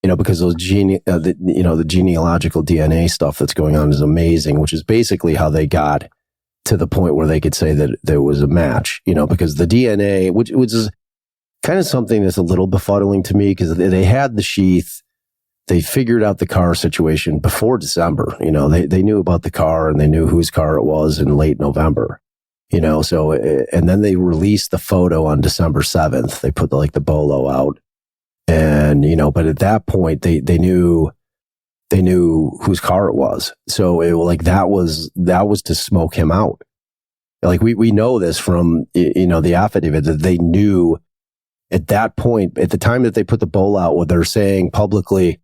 Because those the genealogical DNA stuff that's going on is amazing, which is basically how they got to the point where they could say that there was a match, because the DNA, which is kind of something that's a little befuddling to me, because they had the sheath, they figured out the car situation before December. They knew about the car, and they knew whose car it was in late November. So, and then they released the photo on December 7th. They put the bolo out, and but at that point they knew whose car it was. So that was to smoke him out. We know this from the affidavit, that they knew. At that point, at the time that they put the bowl out, where they're saying publicly,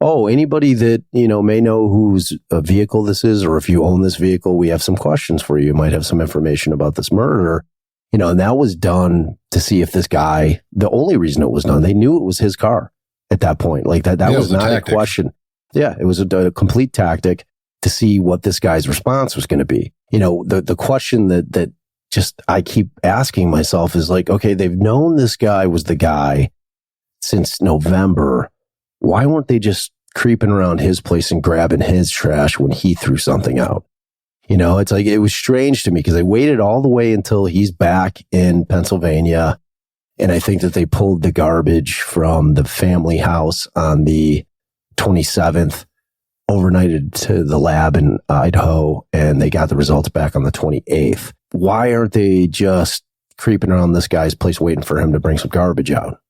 oh, anybody that, may know whose vehicle this is, or if you own this vehicle, we have some questions for you. You might have some information about this murder. And that was done to see if this guy, the only reason it was done, they knew it was his car at that point. That was not a question. Yeah, it was a complete tactic to see what this guy's response was going to be. The question that just I keep asking myself is okay, they've known this guy was the guy since November. Why weren't they just creeping around his place and grabbing his trash when he threw something out? It's it was strange to me, because they waited all the way until he's back in Pennsylvania. And I think that they pulled the garbage from the family house on the 27th, overnighted to the lab in Idaho, and they got the results back on the 28th. Why aren't they just creeping around this guy's place waiting for him to bring some garbage out?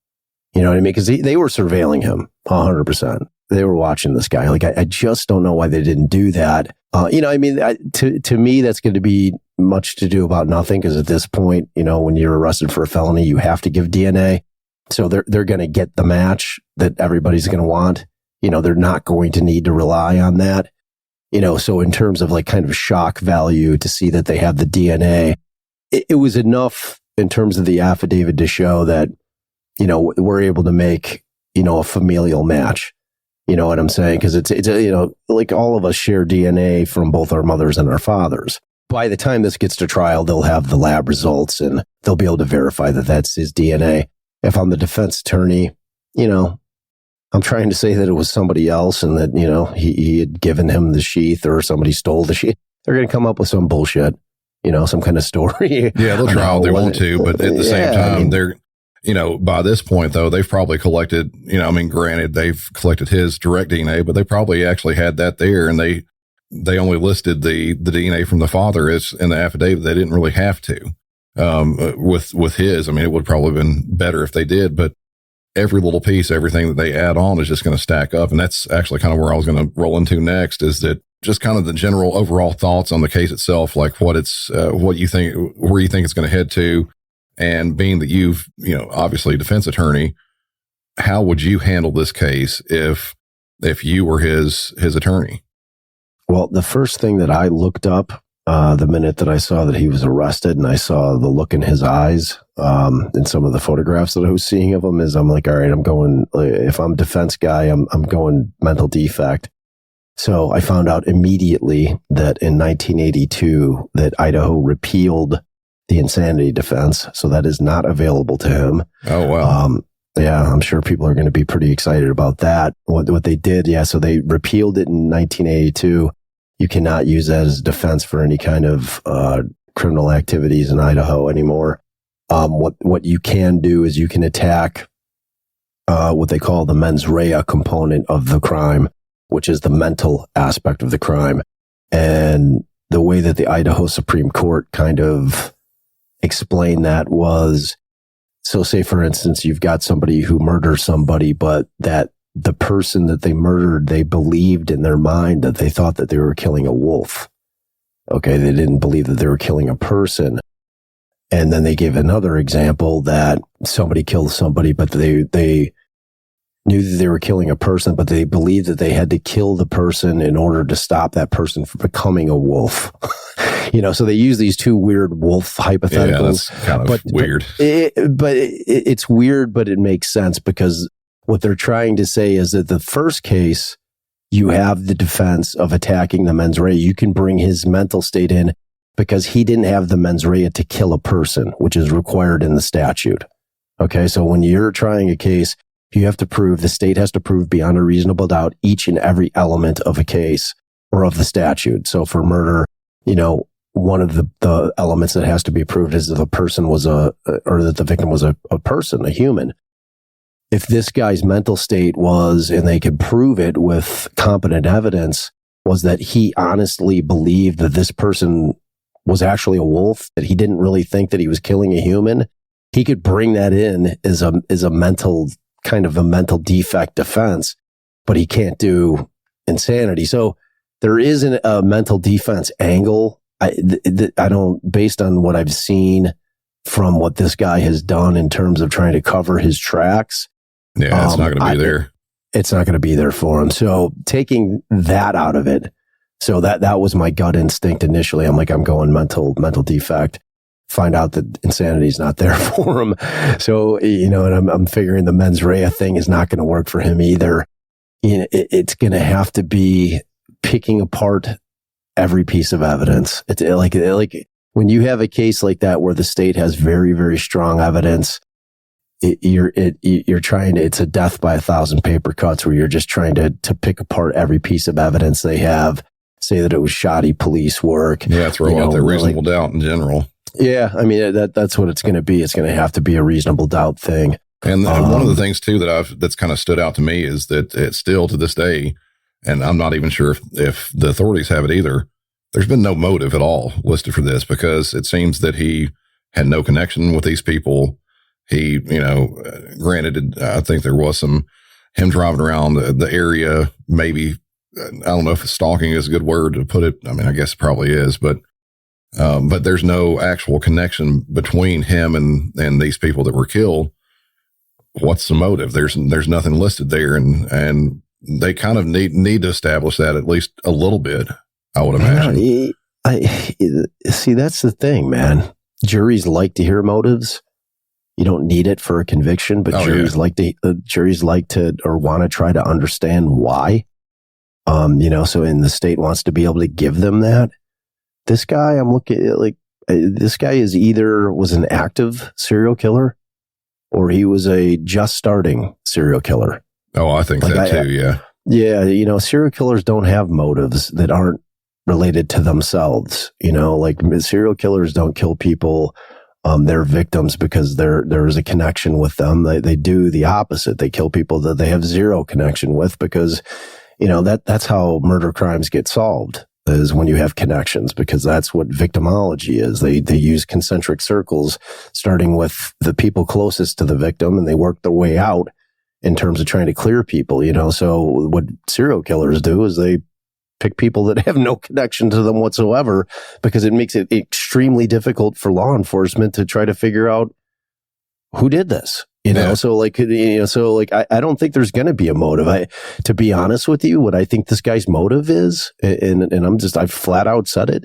You know what I mean? Because they were surveilling him 100%. They were watching this guy. Like, I just don't know why they didn't do that. To me, that's going to be much to do about nothing, because at this point, when you're arrested for a felony, you have to give DNA. So they're going to get the match that everybody's going to want. They're not going to need to rely on that. So in terms of like kind of shock value to see that they have the DNA, it was enough in terms of the affidavit to show that, we're able to make, a familial match. You know what I'm saying? Because it's like all of us share DNA from both our mothers and our fathers. By the time this gets to trial, they'll have the lab results and they'll be able to verify that that's his DNA. If I'm the defense attorney, I'm trying to say that it was somebody else and that, he had given him the sheath or somebody stole the sheath. They're going to come up with some bullshit, some kind of story. Yeah, they'll try all they want to, but at the same time, they're, by this point, though, they've probably collected, granted, they've collected his direct DNA, but they probably actually had that there, and they only listed the DNA from the father as in the affidavit. They didn't really have to. With his, it would probably have been better if they did, but every little piece, everything that they add on is just going to stack up. And that's actually kind of where I was going to roll into next, is that just kind of the general overall thoughts on the case itself, like what you think, where you think it's going to head to. And being that you've, obviously defense attorney, how would you handle this case if you were his attorney? Well, the first thing that I looked up the minute that I saw that he was arrested, and I saw the look in his eyes in some of the photographs that I was seeing of him, is I'm like, all right, I'm going, if I'm defense guy, I'm going mental defect. So I found out immediately that in 1982 that Idaho repealed the insanity defense. So that is not available to him. Oh, wow. Yeah, I'm sure people are going to be pretty excited about that. What they did, so they repealed it in 1982. You cannot use that as defense for any kind of criminal activities in Idaho anymore. What you can do is you can attack what they call the mens rea component of the crime, which is the mental aspect of the crime. And the way that the Idaho Supreme Court kind of explained that was, so say for instance, you've got somebody who murders somebody, but that the person that they murdered, they believed in their mind that they thought that they were killing a wolf. Okay, they didn't believe that they were killing a person. And then they gave another example that somebody killed somebody, but they knew that they were killing a person, but they believed that they had to kill the person in order to stop that person from becoming a wolf. So they use these two weird wolf hypotheticals. Yeah, that's kind of weird. It's weird, but it makes sense, because what they're trying to say is that the first case, you have the defense of attacking the mens rea. You can bring his mental state in because he didn't have the mens rea to kill a person, which is required in the statute. Okay, so when you're trying a case, you have to prove, the state has to prove beyond a reasonable doubt each and every element of a case or of the statute. So for murder, one of the elements that has to be proved is that the person was or that the victim was a person, a human. If this guy's mental state was, and they could prove it with competent evidence, was that he honestly believed that this person was actually a wolf, that he didn't really think that he was killing a human, he could bring that in as a mental, kind of a mental defect defense, but he can't do insanity. So there is a mental defense angle. I don't, based on what I've seen from what this guy has done in terms of trying to cover his tracks. Yeah, it's not going to be there. It's not going to be there for him. So taking that out of it, so that was my gut instinct initially. I'm like, I'm going mental defect. Find out that insanity is not there for him. So, and I'm figuring the mens rea thing is not going to work for him either. It's going to have to be picking apart every piece of evidence. It's like when you have a case like that where the state has very, very strong evidence, you're trying to, it's a death by 1,000 paper cuts, where you're just trying to pick apart every piece of evidence they have, say that it was shoddy police work. Yeah, throw out the reasonable doubt in general. Yeah, that's what it's going to be. It's going to have to be a reasonable doubt thing. And one of the things too that's kind of stood out to me is that it's still to this day, and I'm not even sure if the authorities have it either, there's been no motive at all listed for this, because it seems that he had no connection with these people. He, granted, I think there was him driving around the area, maybe, I don't know if stalking is a good word to put it. I mean, I guess it probably is, but there's no actual connection between him and these people that were killed. What's the motive? There's nothing listed there, and they kind of need to establish that at least a little bit, I would imagine. I see, that's the thing, man. Juries like to hear motives. You don't need it for a conviction, but juries like to or want to try to understand why. So the state wants to be able to give them that. This guy, I'm looking at, like, this guy is either was an active serial killer, or he was a just starting serial killer. Oh, I think that too. Yeah. Yeah. Serial killers don't have motives that aren't related to themselves. Like serial killers don't kill people, their victims, because there is a connection with them. They do the opposite. They kill people that they have zero connection with, because, that's how murder crimes get solved, is when you have connections, because that's what victimology is. They use concentric circles, starting with the people closest to the victim, and they work their way out in terms of trying to clear people, So what serial killers do is they pick people that have no connection to them whatsoever, because it makes it extremely difficult for law enforcement to try to figure out who did this. Yeah. So I don't think there's going to be a motive. To be honest with you, what I think this guy's motive is, and I've flat out said it,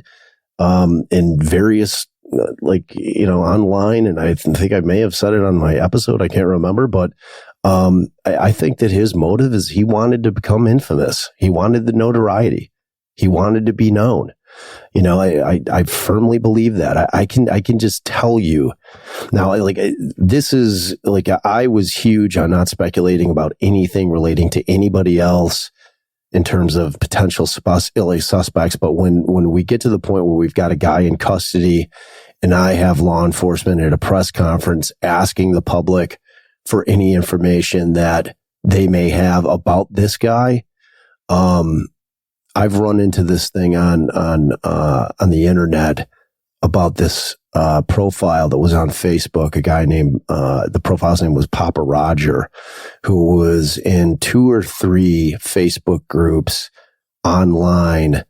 in various, online, and I think I may have said it on my episode. I can't remember, but, I think that his motive is he wanted to become infamous. He wanted the notoriety. He wanted to be known. I firmly believe that. I can just tell you now, this is like, I was huge on not speculating about anything relating to anybody else in terms of potential suspects. But when we get to the point where we've got a guy in custody, and I have law enforcement at a press conference asking the public for any information that they may have about this guy, I've run into this thing on the internet about this profile that was on Facebook. A guy named the profile's name was Papa Roger, who was in 2 or 3 Facebook groups online,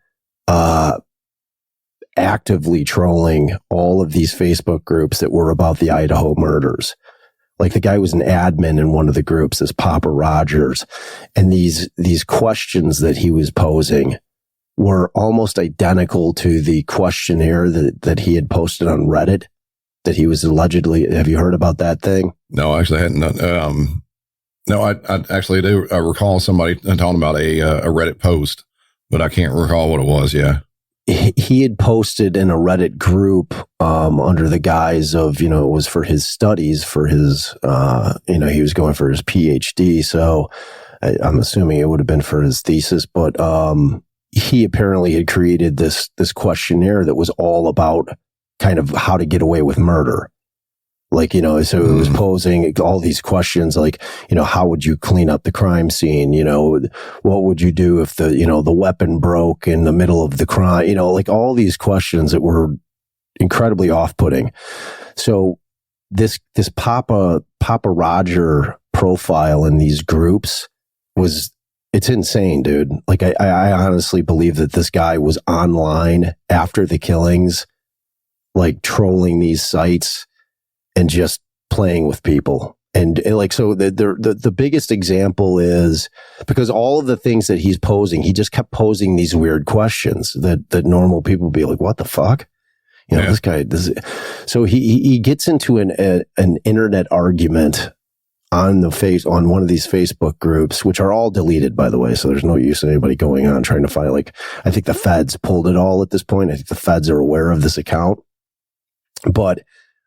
actively trolling all of these Facebook groups that were about the Idaho murders. Like, the guy was an admin in one of the groups, this Papa Rogers, and these questions that he was posing were almost identical to the questionnaire that he had posted on Reddit, that he was allegedly. Have you heard about that thing? No, actually, I hadn't. No, I actually do. I recall somebody talking about a Reddit post, but I can't recall what it was. Yeah. He had posted in a Reddit group under the guise of, it was for his studies, for his, he was going for his PhD. So I'm assuming it would have been for his thesis, but he apparently had created this questionnaire that was all about kind of how to get away with murder. Like, so it was posing all these questions like, how would you clean up the crime scene? What would you do if the weapon broke in the middle of the crime? Like all these questions that were incredibly off-putting. So this Papa Roger profile in these groups it's insane, dude. Like I honestly believe that this guy was online after the killings, like trolling these sites and just playing with people. And like, so the biggest example is because all of the things that he's posing, he just kept posing these weird questions that normal people would be like, what the fuck? This guy, so he gets into an internet argument on one of these Facebook groups, which are all deleted, by the way. So there's no use in anybody going on trying to find, I think the feds pulled it all at this point. I think the feds are aware of this account, but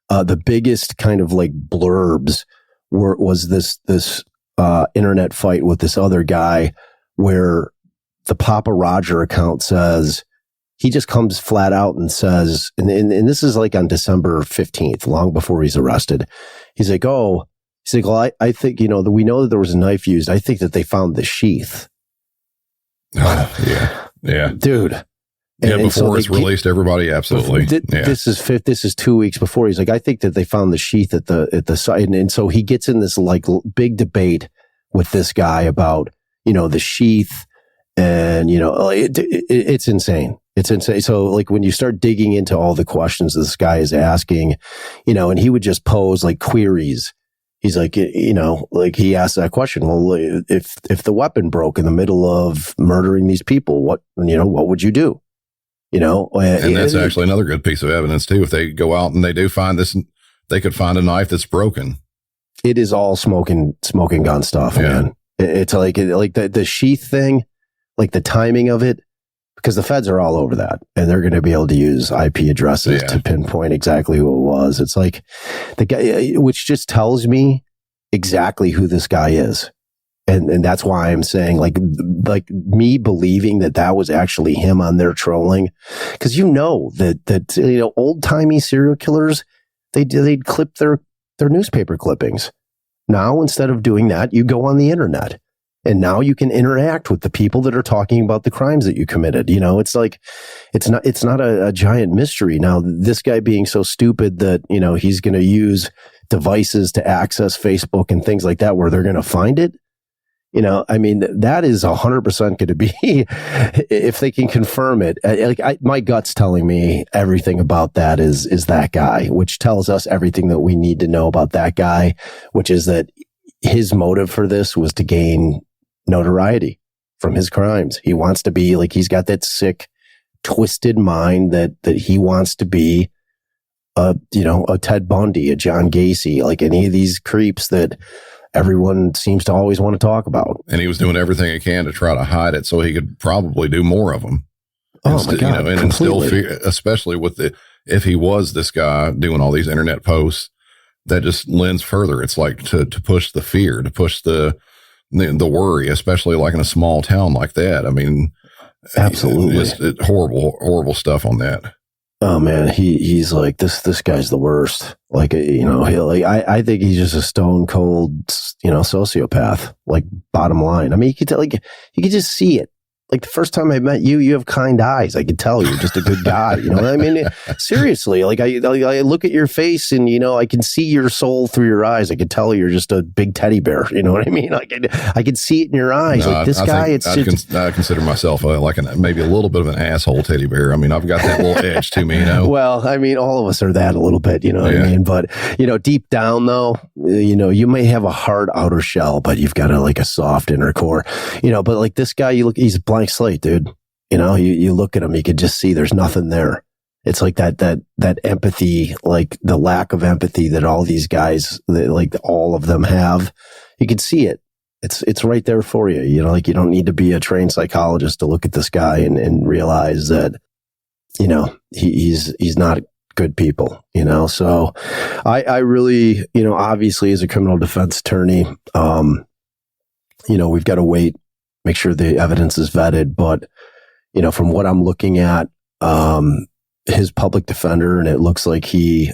the biggest kind of like blurbs was this internet fight with this other guy where the Papa Roger account says, he just comes flat out and says, and this is like on December 15th, long before he's arrested. He's like, He's like, well, I think, you know, that we know that there was a knife used. I think that they found the sheath. Oh, yeah. Dude. Yeah, before it's released to everybody, absolutely. This is 2 weeks before. He's like, I think that they found the sheath at the site, and so he gets in this like big debate with this guy about, you know, the sheath, and you know, it's insane. It's insane. So like when you start digging into all the questions this guy is asking, you know, and he would just pose like queries. He's like, you know, like he asked that question. Well, if the weapon broke in the middle of murdering these people, what would you do? You know, and that's actually another good piece of evidence too. If they go out and they do find this, they could find a knife that's broken. It is all smoking gun stuff, man. It's like the sheath thing, like the timing of it, because the feds are all over that, and they're going to be able to use IP addresses to pinpoint exactly who it was. It's like the guy, which just tells me exactly who this guy is. And that's why I'm saying like me believing that was actually him on there trolling. Cause you know that, you know, old timey serial killers, they'd clip their newspaper clippings. Now, instead of doing that, you go on the internet, and now you can interact with the people that are talking about the crimes that you committed. You know, it's like, it's not a giant mystery. Now, this guy being so stupid that, you know, he's going to use devices to access Facebook and things like that where they're going to find it. You know, I mean, that is 100% going to be, if they can confirm it. My gut's telling me everything about that is that guy, which tells us everything that we need to know about that guy, which is that his motive for this was to gain notoriety from his crimes. He wants to be like, he's got that sick, twisted mind that he wants to be a Ted Bundy, a John Gacy, like any of these creeps that everyone seems to always want to talk about. And he was doing everything he can to try to hide it so he could probably do more of them. Oh my God. And instill fear, especially if he was this guy doing all these internet posts, that just lends further. It's like to push the fear, to push the worry, especially like in a small town like that. I mean, absolutely. Just horrible stuff on that. Oh man, he's like this guy's the worst. Like, you know, I think he's just a stone cold, you know, sociopath. Like, bottom line. I mean, you could tell, like, you could just see it. Like the first time I met you, you have kind eyes. I could tell you're just a good guy. You know what I mean? Seriously, like I look at your face and, you know, I can see your soul through your eyes. I could tell you're just a big teddy bear. You know what I mean? Like I could see it in your eyes. No, like this guy, I consider myself like maybe a little bit of an asshole teddy bear. I mean, I've got that little edge to me, you know? Well, I mean, all of us are that a little bit, you know what I mean? But, you know, deep down though, you know, you may have a hard outer shell, but you've got a soft inner core, you know, but like this guy, he's a blank slate, dude. You know, you look at him, you can just see there's nothing there. It's like that empathy, like the lack of empathy that all these guys, like all of them have. You can see it. It's right there for you. You know, like you don't need to be a trained psychologist to look at this guy and realize that, you know, he's not good people, you know? So I really, you know, obviously as a criminal defense attorney, you know, we've got to wait, make sure the evidence is vetted. But, you know, from what I'm looking at, his public defender, and it looks like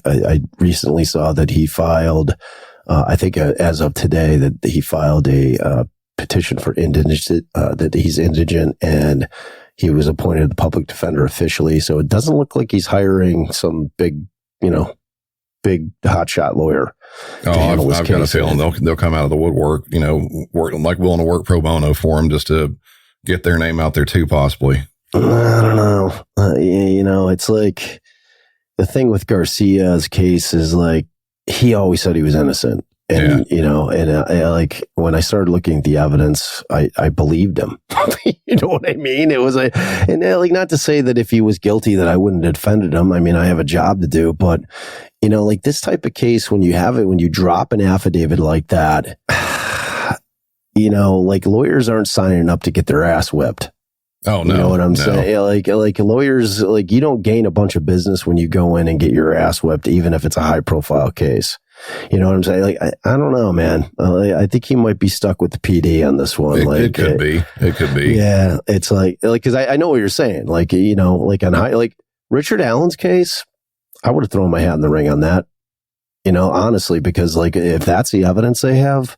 I recently saw that he filed, I think as of today, that he filed a petition for indigent, that he's indigent, and he was appointed the public defender officially. So it doesn't look like he's hiring some big hotshot lawyer. Oh, I've got a feeling they'll come out of the woodwork, you know, willing to work pro bono for him just to get their name out there too, possibly. I don't know. You know, it's like the thing with Garcia's case is like, he always said he was innocent. And, you know, and like when I started looking at the evidence, I believed him. You know what I mean? It was like not to say that if he was guilty that I wouldn't have defended him. I mean, I have a job to do, but you know, like this type of case, when you drop an affidavit like that, you know, like lawyers aren't signing up to get their ass whipped. Oh, no. You know what I'm saying? Like lawyers, like you don't gain a bunch of business when you go in and get your ass whipped, even if it's a high profile case. You know what I'm saying? Like, I don't know, man. I think he might be stuck with the PD on this one. It could be. It could be. Yeah. It's like, cause I know what you're saying. Like, you know, like Richard Allen's case, I would have thrown my hat in the ring on that. honestly, because like, if that's the evidence they have,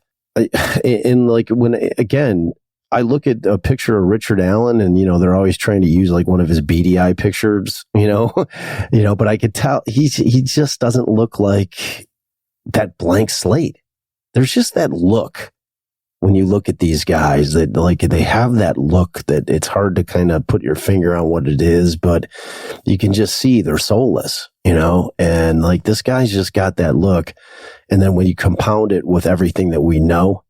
and like, again, I look at a picture of Richard Allen and, they're always trying to use like one of his beady eye pictures, but I could tell he just doesn't look like that blank slate. There's just that look when you look at these guys that like they have that look that it's hard to kind of put your finger on what it is, but you can just see they're soulless, and like this guy's just got that look. And then when you compound it with everything that we know,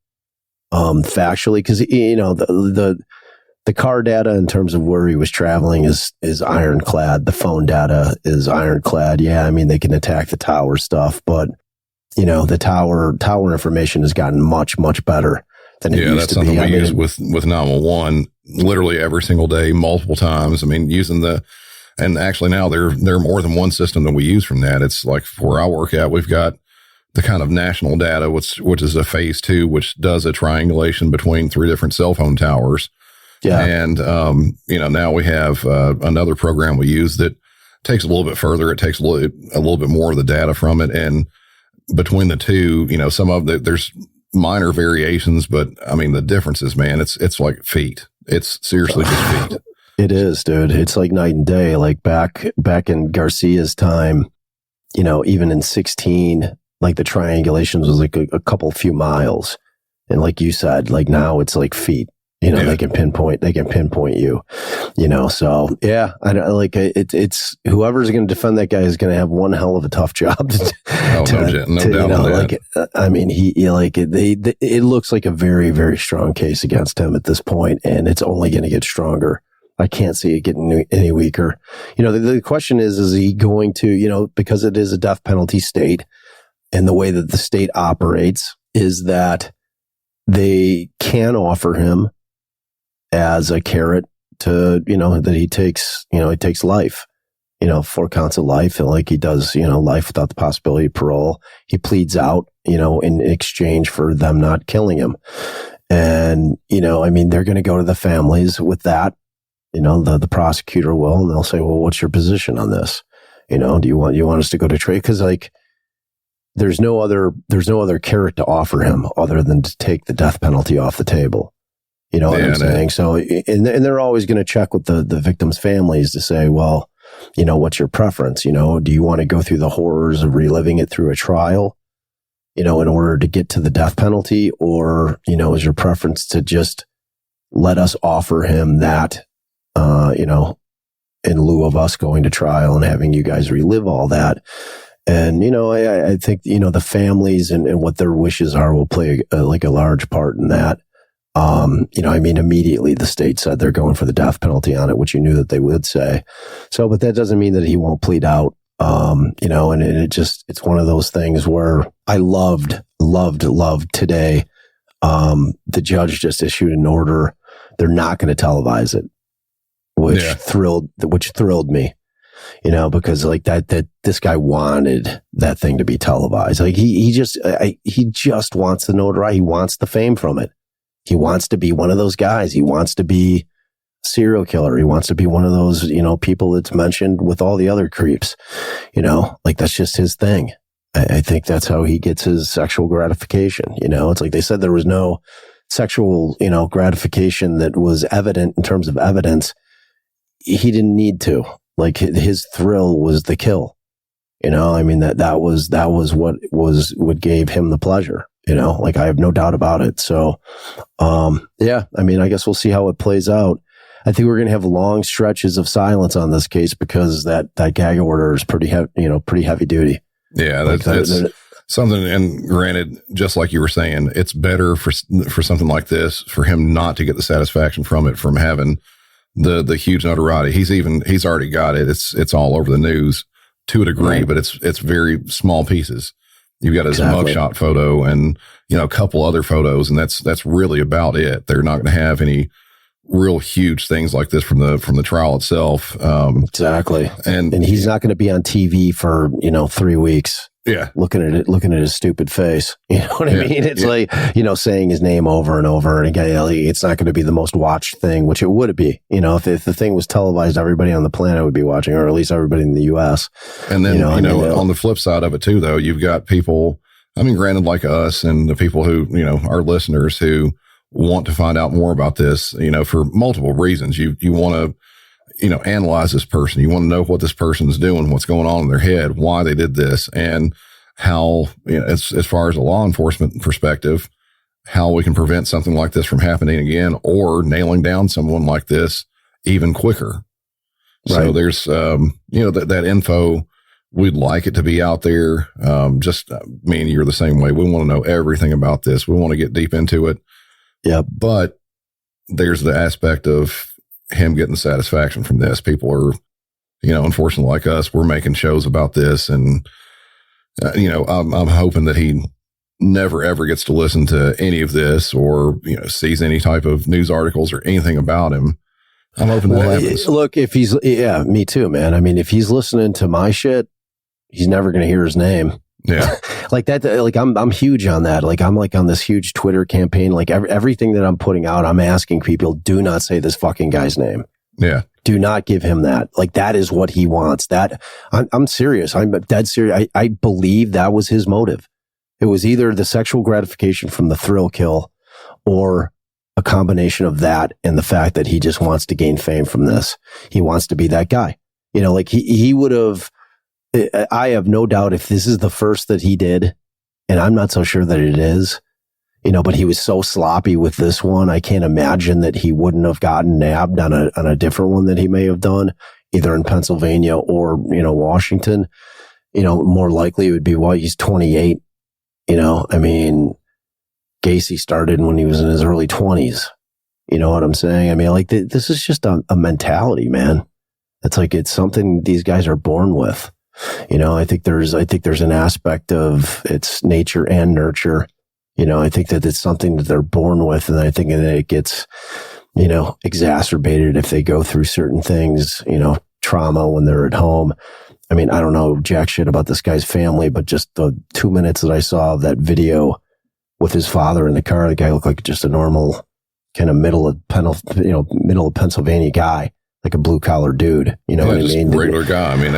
factually, because the car data in terms of where he was traveling is ironclad. The phone data is ironclad. Yeah, I mean they can attack the tower stuff, but the tower information has gotten much better than it used to be. That's something we use with 911 literally every single day, multiple times. I mean, and actually now there are more than one system that we use from that. It's like where I work at, we've got the kind of national data, which is a phase 2, which does a triangulation between 3 different cell phone towers. Yeah. And, now we have another program we use that takes a little bit further. It takes a little bit more of the data from it. And between the two, some of there's minor variations, but I mean, the differences, man, it's like feet. It's seriously just feet. It is, dude. It's like night and day. Like back in Garcia's time, even in 16, like the triangulations was like a few miles. And like you said, like now it's like feet, they can pinpoint you, so yeah, I don't like it's whoever's going to defend that guy is going to have one hell of a tough job. No doubt on that. I mean, it looks like a very, very strong case against him at this point, and it's only going to get stronger. I can't see it getting any weaker. The question is he going to, because it is a death penalty state, and the way that the state operates is that they can offer him as a carrot to, that he takes life, 4 counts of life, and like he does, life without the possibility of parole. He pleads out, in exchange for them not killing him. And, I mean, they're going to go to the families with that, the prosecutor will, and they'll say, well, what's your position on this? Do you want us to go to trial? Cause like, there's no other carrot to offer him other than to take the death penalty off the table. You know what I'm saying? So, and they're always going to check with the victims' families to say, well, what's your preference? Do you want to go through the horrors of reliving it through a trial, in order to get to the death penalty? Or, is your preference to just let us offer him that, in lieu of us going to trial and having you guys relive all that? And, I think, the families and what their wishes are will play a large part in that. I mean, immediately the state said they're going for the death penalty on it, which you knew that they would say. So, but that doesn't mean that he won't plead out. And it's one of those things where I loved today. The judge just issued an order. They're not going to televise it, which thrilled me. Because like that this guy wanted that thing to be televised. Like he just wants the notoriety. He wants the fame from it. He wants to be one of those guys. He wants to be a serial killer. He wants to be one of those, people that's mentioned with all the other creeps, like that's just his thing. I think that's how he gets his sexual gratification. It's like they said there was no sexual, gratification that was evident in terms of evidence. He didn't need to. Like his thrill was the kill, I mean, that was what gave him the pleasure, like I have no doubt about it. So, I mean, I guess we'll see how it plays out. I think we're going to have long stretches of silence on this case because that gag order is pretty heavy duty. Yeah. That's something. And granted, just like you were saying, it's better for something like this, for him not to get the satisfaction from it, from having the huge notoriety. He's already got it. It's all over the news to a degree, right. But it's very small pieces. You've got his mugshot photo and, a couple other photos, and that's really about it. They're not going to have any real huge things like this from the trial itself. Exactly. And he's not going to be on TV for, 3 weeks. Yeah. looking at his stupid face. You know what I mean? It's like, saying his name over and over. And again, it's not going to be the most watched thing, which it would be. If the thing was televised, everybody on the planet would be watching, or at least everybody in the U.S. And then, on the flip side of it too, though, you've got people, I mean, granted, like us and the people who, our listeners who want to find out more about this, for multiple reasons. You want to, analyze this person. You want to know what this person's doing, what's going on in their head, why they did this, and how, as far as a law enforcement perspective, how we can prevent something like this from happening again, or nailing down someone like this even quicker. Right. So there's, that info, we'd like it to be out there. Just me and you're the same way. We want to know everything about this. We want to get deep into it. Yeah. But there's the aspect of him getting satisfaction from this. People are, unfortunately like us, we're making shows about this, and I'm hoping that he never ever gets to listen to any of this, or sees any type of news articles or anything about him. I'm hoping that happens. Look, if he's me too, man. I mean, if he's listening to my shit, he's never going to hear his name. Yeah. Like that. Like I'm huge on that. Like I'm on this huge Twitter campaign. Like everything that I'm putting out, I'm asking people, do not say this fucking guy's name. Yeah. Do not give him that. Like that is what he wants. That I'm serious. I'm dead serious. I believe that was his motive. It was either the sexual gratification from the thrill kill, or a combination of that and the fact that he just wants to gain fame from this. He wants to be that guy. Like he would have, I have no doubt if this is the first that he did, and I'm not so sure that it is, but he was so sloppy with this one. I can't imagine that he wouldn't have gotten nabbed on a different one that he may have done, either in Pennsylvania or, Washington. More likely it would be, he's 28. I mean, Gacy started when he was in his early 20s. You know what I'm saying? I mean, like this is just a mentality, man. It's something these guys are born with. I think there's an aspect of it's nature and nurture. I think that it's something that they're born with, and I think that it gets, exacerbated if they go through certain things, trauma when they're at home. I mean, I don't know jack shit about this guy's family, but just the 2 minutes that I saw of that video with his father in the car, the guy looked like just a normal kind of middle of Pennsylvania guy. Like a blue collar dude, what I mean? Regular guy. I mean,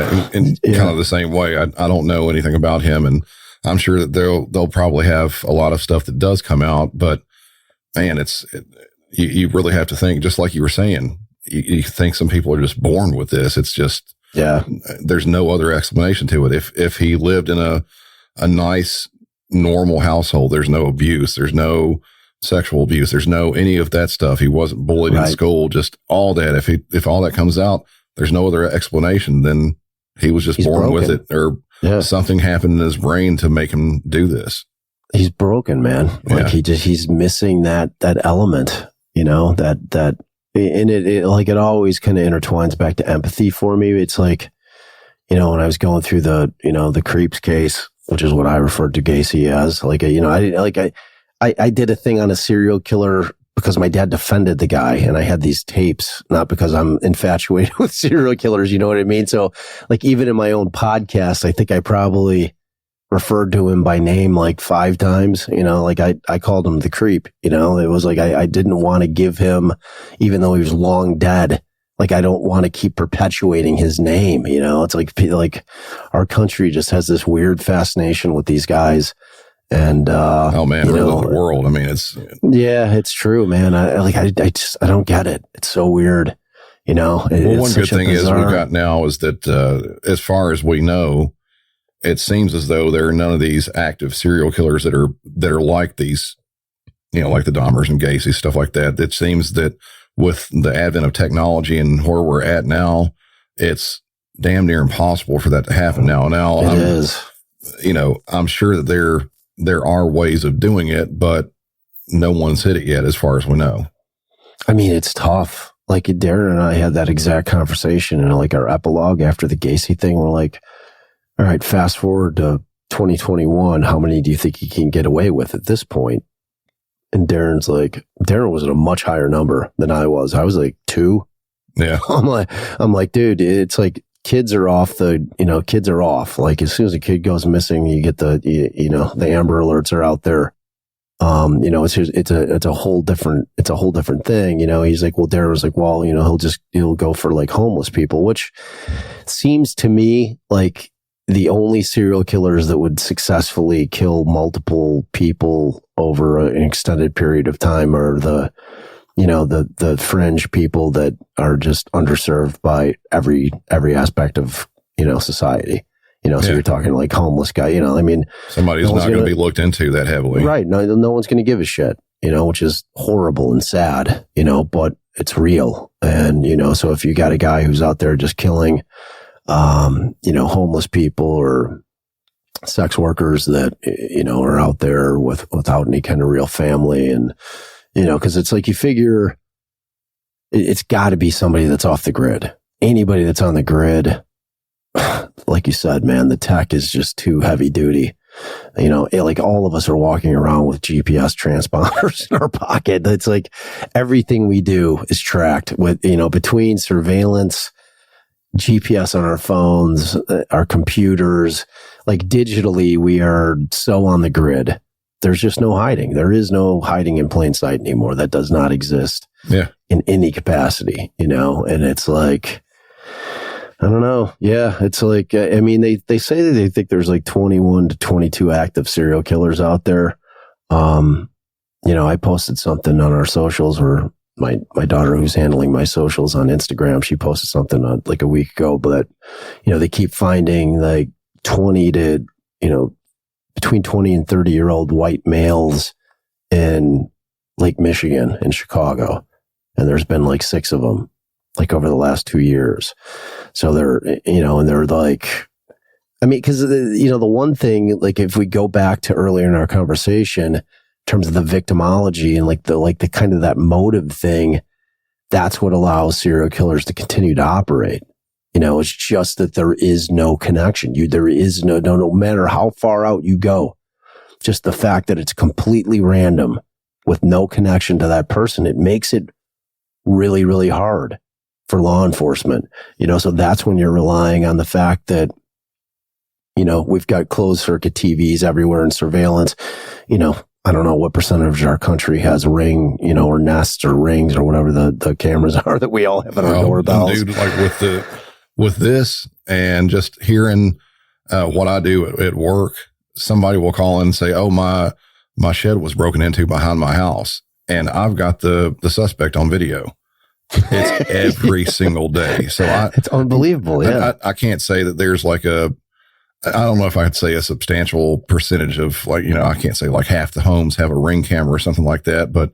kind of the same way. I don't know anything about him, and I'm sure that they'll probably have a lot of stuff that does come out. But man, you really have to think, just like you were saying. You think some people are just born with this. It's just there's no other explanation to it. If he lived in a nice normal household, there's no abuse. There's no sexual abuse. There's no any of that stuff. He wasn't bullied in school. Just all that. If all that comes out, there's no other explanation. Then he was just born with it, or something happened in his brain to make him do this. He's broken, man. Like he's missing that element. That and it always kind of intertwines back to empathy for me. It's like, when I was going through the Creeps case, which is what I referred to Gacy as. I did a thing on a serial killer because my dad defended the guy, and I had these tapes, not because I'm infatuated with serial killers. You know what I mean? So even in my own podcast, I think I probably referred to him by name 5 times. I called him the Creep. It was I didn't want to give him, even though he was long dead. I don't want to keep perpetuating his name. It's like our country just has this weird fascination with these guys. And oh man, really the world. I mean, it's true, man. I don't get it. It's so weird, Well, one good thing is we've got now is that as far as we know, it seems as though there are none of these active serial killers that are like these, like the Dahmers and Gacy, stuff like that. It seems that with the advent of technology and where we're at now, it's damn near impossible for that to happen now. It is. I'm sure that there are ways of doing it, but no one's hit it yet, as far as we know. I mean, it's tough. Darren and I had that exact conversation in our epilogue after the Gacy thing. We're like, all right, fast forward to 2021. How many do you think he can get away with at this point? And Darren was at a much higher number than I was. I was 2. Yeah. I'm like, dude, it's kids are off. Like as soon as a kid goes missing, you get the Amber Alerts are out there. It's a whole different thing. He's like, well, Darragh was like, well, he'll go for like homeless people, which seems to me like the only serial killers that would successfully kill multiple people over an extended period of time are the fringe people that are just underserved by every aspect of, society. So you're talking like homeless guy, somebody's not going to be looked into that heavily. Right. No one's going to give a shit, which is horrible and sad, but it's real. And, so if you got a guy who's out there just killing, homeless people or sex workers that, are out there without any kind of real family. And, cause it's like you figure it's got to be somebody that's off the grid. Anybody that's on the grid, like you said, man, the tech is just too heavy duty. Like all of us are walking around with GPS transponders in our pocket. It's like everything we do is tracked with, between surveillance, GPS on our phones, our computers, like digitally, we are so on the grid. There's just no hiding. There is no hiding in plain sight anymore. That does not exist in any capacity, and it's like, I don't know. Yeah. It's like, they say that they think there's like 21 to 22 active serial killers out there. I posted something on our socials, or my daughter who's handling my socials on Instagram, she posted something like a week ago, but they keep finding like 20 to, between 20 and 30-year-old white males in Lake Michigan in Chicago. And there's been like 6 of them, like over the last 2 years. So they're, and they're like, cause the one thing, like if we go back to earlier in our conversation, in terms of the victimology and like the kind of that motive thing, that's what allows serial killers to continue to operate. It's just that there is no connection. There is no matter how far out you go, just the fact that it's completely random with no connection to that person, it makes it really, really hard for law enforcement. So that's when you're relying on the fact that, we've got closed circuit TVs everywhere and surveillance. I don't know what percentage of our country has Ring, or Nest or Rings or whatever the cameras are that we all have on our doorbells. Dude, like with this and just hearing what I do at work, somebody will call in and say, oh, my shed was broken into behind my house. And I've got the suspect on video. It's every single day. So it's unbelievable. Yeah. I can't say that there's like I don't know if I could say a substantial percentage of like, I can't say like half the homes have a Ring camera or something like that, but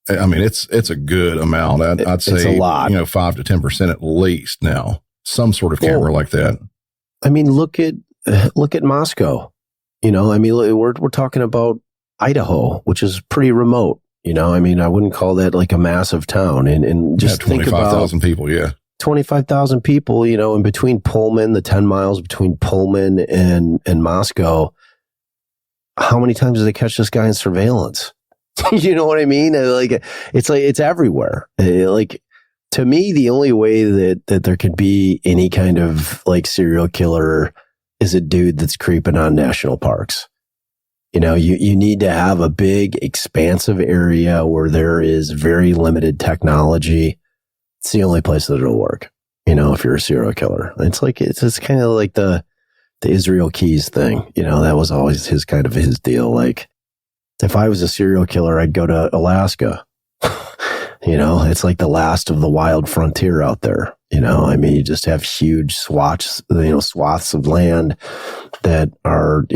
it's a good amount. I'd say, it's a lot. 5 to 10% at least now, some sort of camera like that. Look at Moscow, we're talking about Idaho, which is pretty remote. I wouldn't call that like a massive town. And just think about 25,000 people. Yeah. 25,000 people, in between Pullman, the 10 miles between Pullman and Moscow. How many times do they catch this guy in surveillance? You know what I mean? It's everywhere. To me, the only way that there could be any kind of like serial killer is a dude that's creeping on national parks. You need to have a big, expansive area where there is very limited technology. It's the only place that it'll work, if you're a serial killer. It's like, it's kind of like the Israel Keys thing. That was always his deal. Like, if I was a serial killer, I'd go to Alaska. It's like the last of the wild frontier out there. You just have huge swaths of land that are,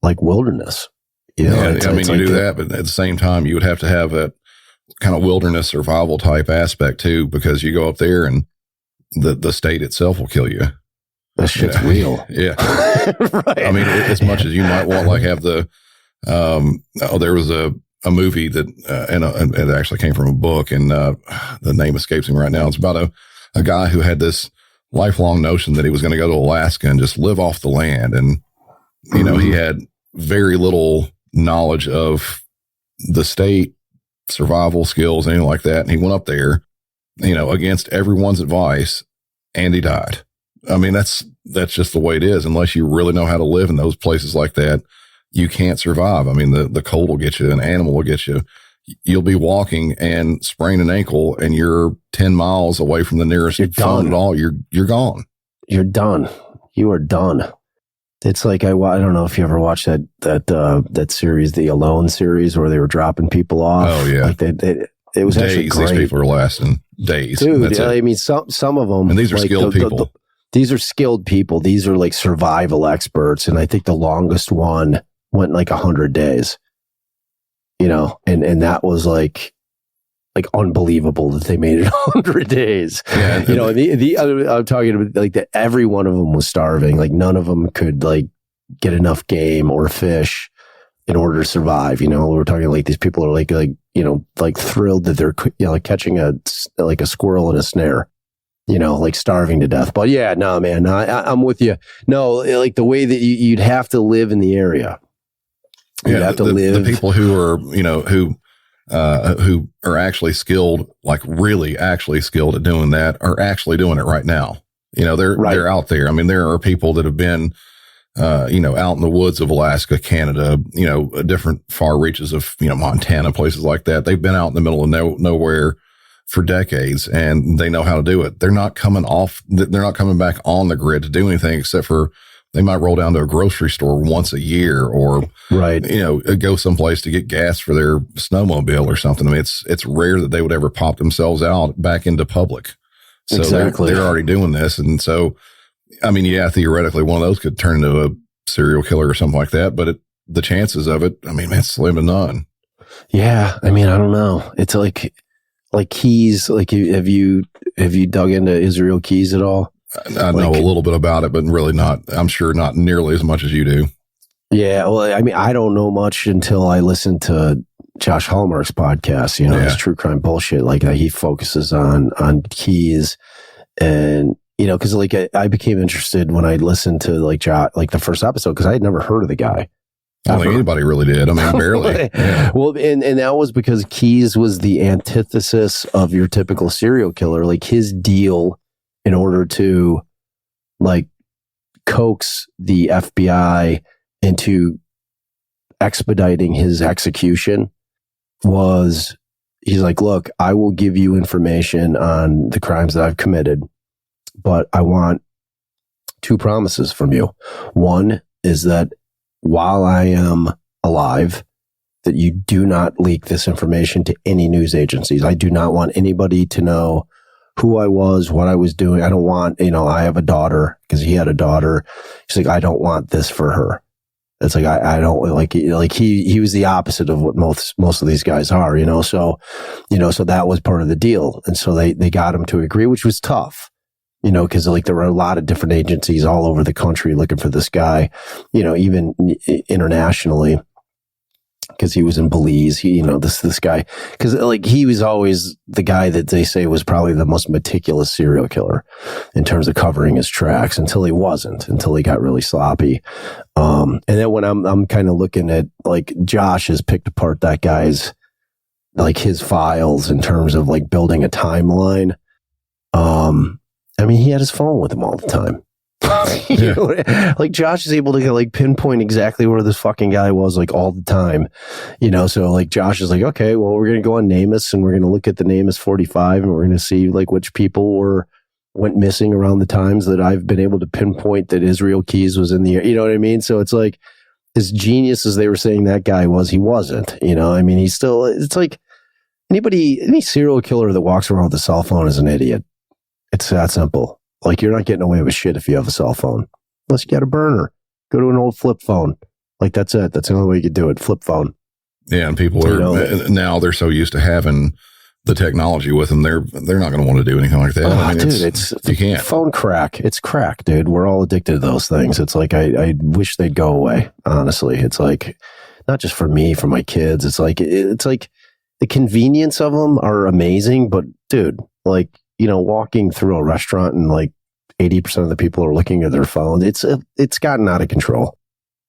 like wilderness. You do that, but at the same time, you would have to have that kind of wilderness survival type aspect too, because you go up there and the state itself will kill you. That shit's real. Yeah. Right. As much as you might want, like have the, there was a movie that, and it actually came from a book, and the name escapes me right now. It's about a guy who had this lifelong notion that he was going to go to Alaska and just live off the land. And, he had very little knowledge of the state, survival skills, anything like that. And he went up there, against everyone's advice, and he died. I mean, that's just the way it is. Unless you really know how to live in those places like that, you can't survive. I mean, the cold will get you, an animal will get you. You'll be walking and sprain an ankle and you're 10 miles away from the nearest phone at all. You're gone. You're done. You are done. It's like, I don't know if you ever watched that series, the Alone series, where they were dropping people off. Oh yeah. Like it was days. Actually great. These people are lasting days. Dude, I mean, some of them. And these are like skilled people. These are skilled people. These are like survival experts. And I think the longest one went like 100 days, you know, and that was like unbelievable that they made it 100 days. Yeah, you know, I'm talking about like that every one of them was starving. Like none of them could like get enough game or fish in order to survive. You know, we're talking like these people are like, you know, like thrilled that they're, you know, like catching a squirrel in a snare, you know, like starving to death. But yeah, no, man, no, I'm with you. No, like the way that you'd have to live in the area. You'd have to live. The people who are, you know, who are actually skilled, like really actually skilled at doing that, are actually doing it right now. You know, they're out there. I mean, there are people that have been, you know, out in the woods of Alaska, Canada, you know, different far reaches of, you know, Montana, places like that. They've been out in the middle of nowhere for decades and they know how to do it. They're not coming back on the grid to do anything except for they might roll down to a grocery store once a year or, you know, go someplace to get gas for their snowmobile or something. I mean, it's rare that they would ever pop themselves out back into public. So exactly. they're already doing this. And so, I mean, yeah, theoretically one of those could turn into a serial killer or something like that, but the chances of it, I mean, man, it's slim to none. Yeah. I mean, I don't know. It's like Keys, like have you dug into Israel Keys at all? I know a little bit about it, but really not, I'm sure not nearly as much as you do. Yeah. Well, I mean, I don't know much until I listened to Josh Hallmark's podcast, you know, his true crime bullshit. Like he focuses on Keys and, you know, cause like I became interested when I listened to like the first episode, cause I had never heard of the guy. I don't think anybody really did. I mean, barely. Yeah. Well, and that was because Keys was the antithesis of your typical serial killer. Like his deal in order to like coax the FBI into expediting his execution was he's like, look, I will give you information on the crimes that I've committed, but I want two promises from you. One is that while I am alive, that you do not leak this information to any news agencies. I do not want anybody to know who I was, what I was doing. I don't want, you know, I have a daughter because he had a daughter. He's like, I don't want this for her. It's like, I don't like he was the opposite of what most of these guys are, you know? So, you know, so that was part of the deal. And so they got him to agree, which was tough, you know, cause like there were a lot of different agencies all over the country looking for this guy, you know, even internationally. Because he was in Belize, you know, this guy, because like he was always the guy that they say was probably the most meticulous serial killer in terms of covering his tracks until he got really sloppy. And then when I'm kind of looking at like Josh has picked apart that guy's like his files in terms of like building a timeline. I mean, he had his phone with him all the time. You know, like Josh is able to like pinpoint exactly where this fucking guy was like all the time, you know. So like Josh is like, okay, well, we're gonna go on NamUs and we're gonna look at the NamUs 45 and we're gonna see like which people went missing around the times that I've been able to pinpoint that Israel Keys was in the air. You know what I mean? So it's like as genius as they were saying that guy was, he wasn't. You know, I mean, he's still. It's like any serial killer that walks around with a cell phone is an idiot. It's that simple. Like, you're not getting away with shit if you have a cell phone. Unless you got a burner. Go to an old flip phone. Like, that's it. That's the only way you could do it. Flip phone. Yeah, and people are, now they're so used to having the technology with them, they're not going to want to do anything like that. I mean, dude, it's you can't. Phone crack. It's crack, dude. We're all addicted to those things. It's like, I wish they'd go away, honestly. It's like, not just for me, for my kids. It's like the convenience of them are amazing, but dude, like, you know, walking through a restaurant and like 80% of the people are looking at their phones. It's gotten out of control.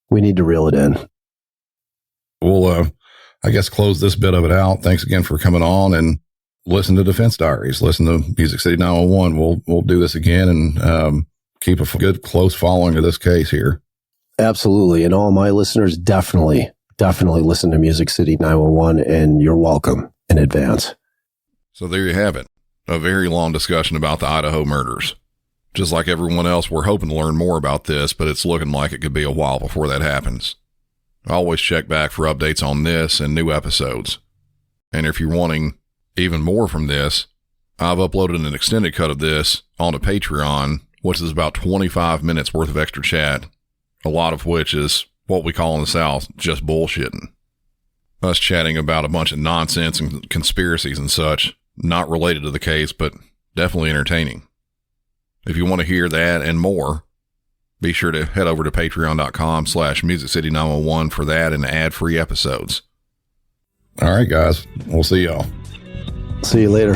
We need to reel it in. We'll, I guess, close this bit of it out. Thanks again for coming on and listen to Defense Diaries. Listen to Music City 911. We'll do this again and keep a good, close following of this case here. Absolutely. And all my listeners, definitely listen to Music City 911, and you're welcome in advance. So there you have it. A very long discussion about the Idaho murders. Just like everyone else, we're hoping to learn more about this, but it's looking like it could be a while before that happens. I always check back for updates on this and new episodes. And if you're wanting even more from this, I've uploaded an extended cut of this onto Patreon, which is about 25 minutes worth of extra chat, a lot of which is what we call in the South just bullshitting. Us chatting about a bunch of nonsense and conspiracies and such, not related to the case, but definitely entertaining. If you want to hear that and more, be sure to head over to patreon.com/MusicCity911 for that and ad-free episodes. All right, guys. We'll see y'all. See you later.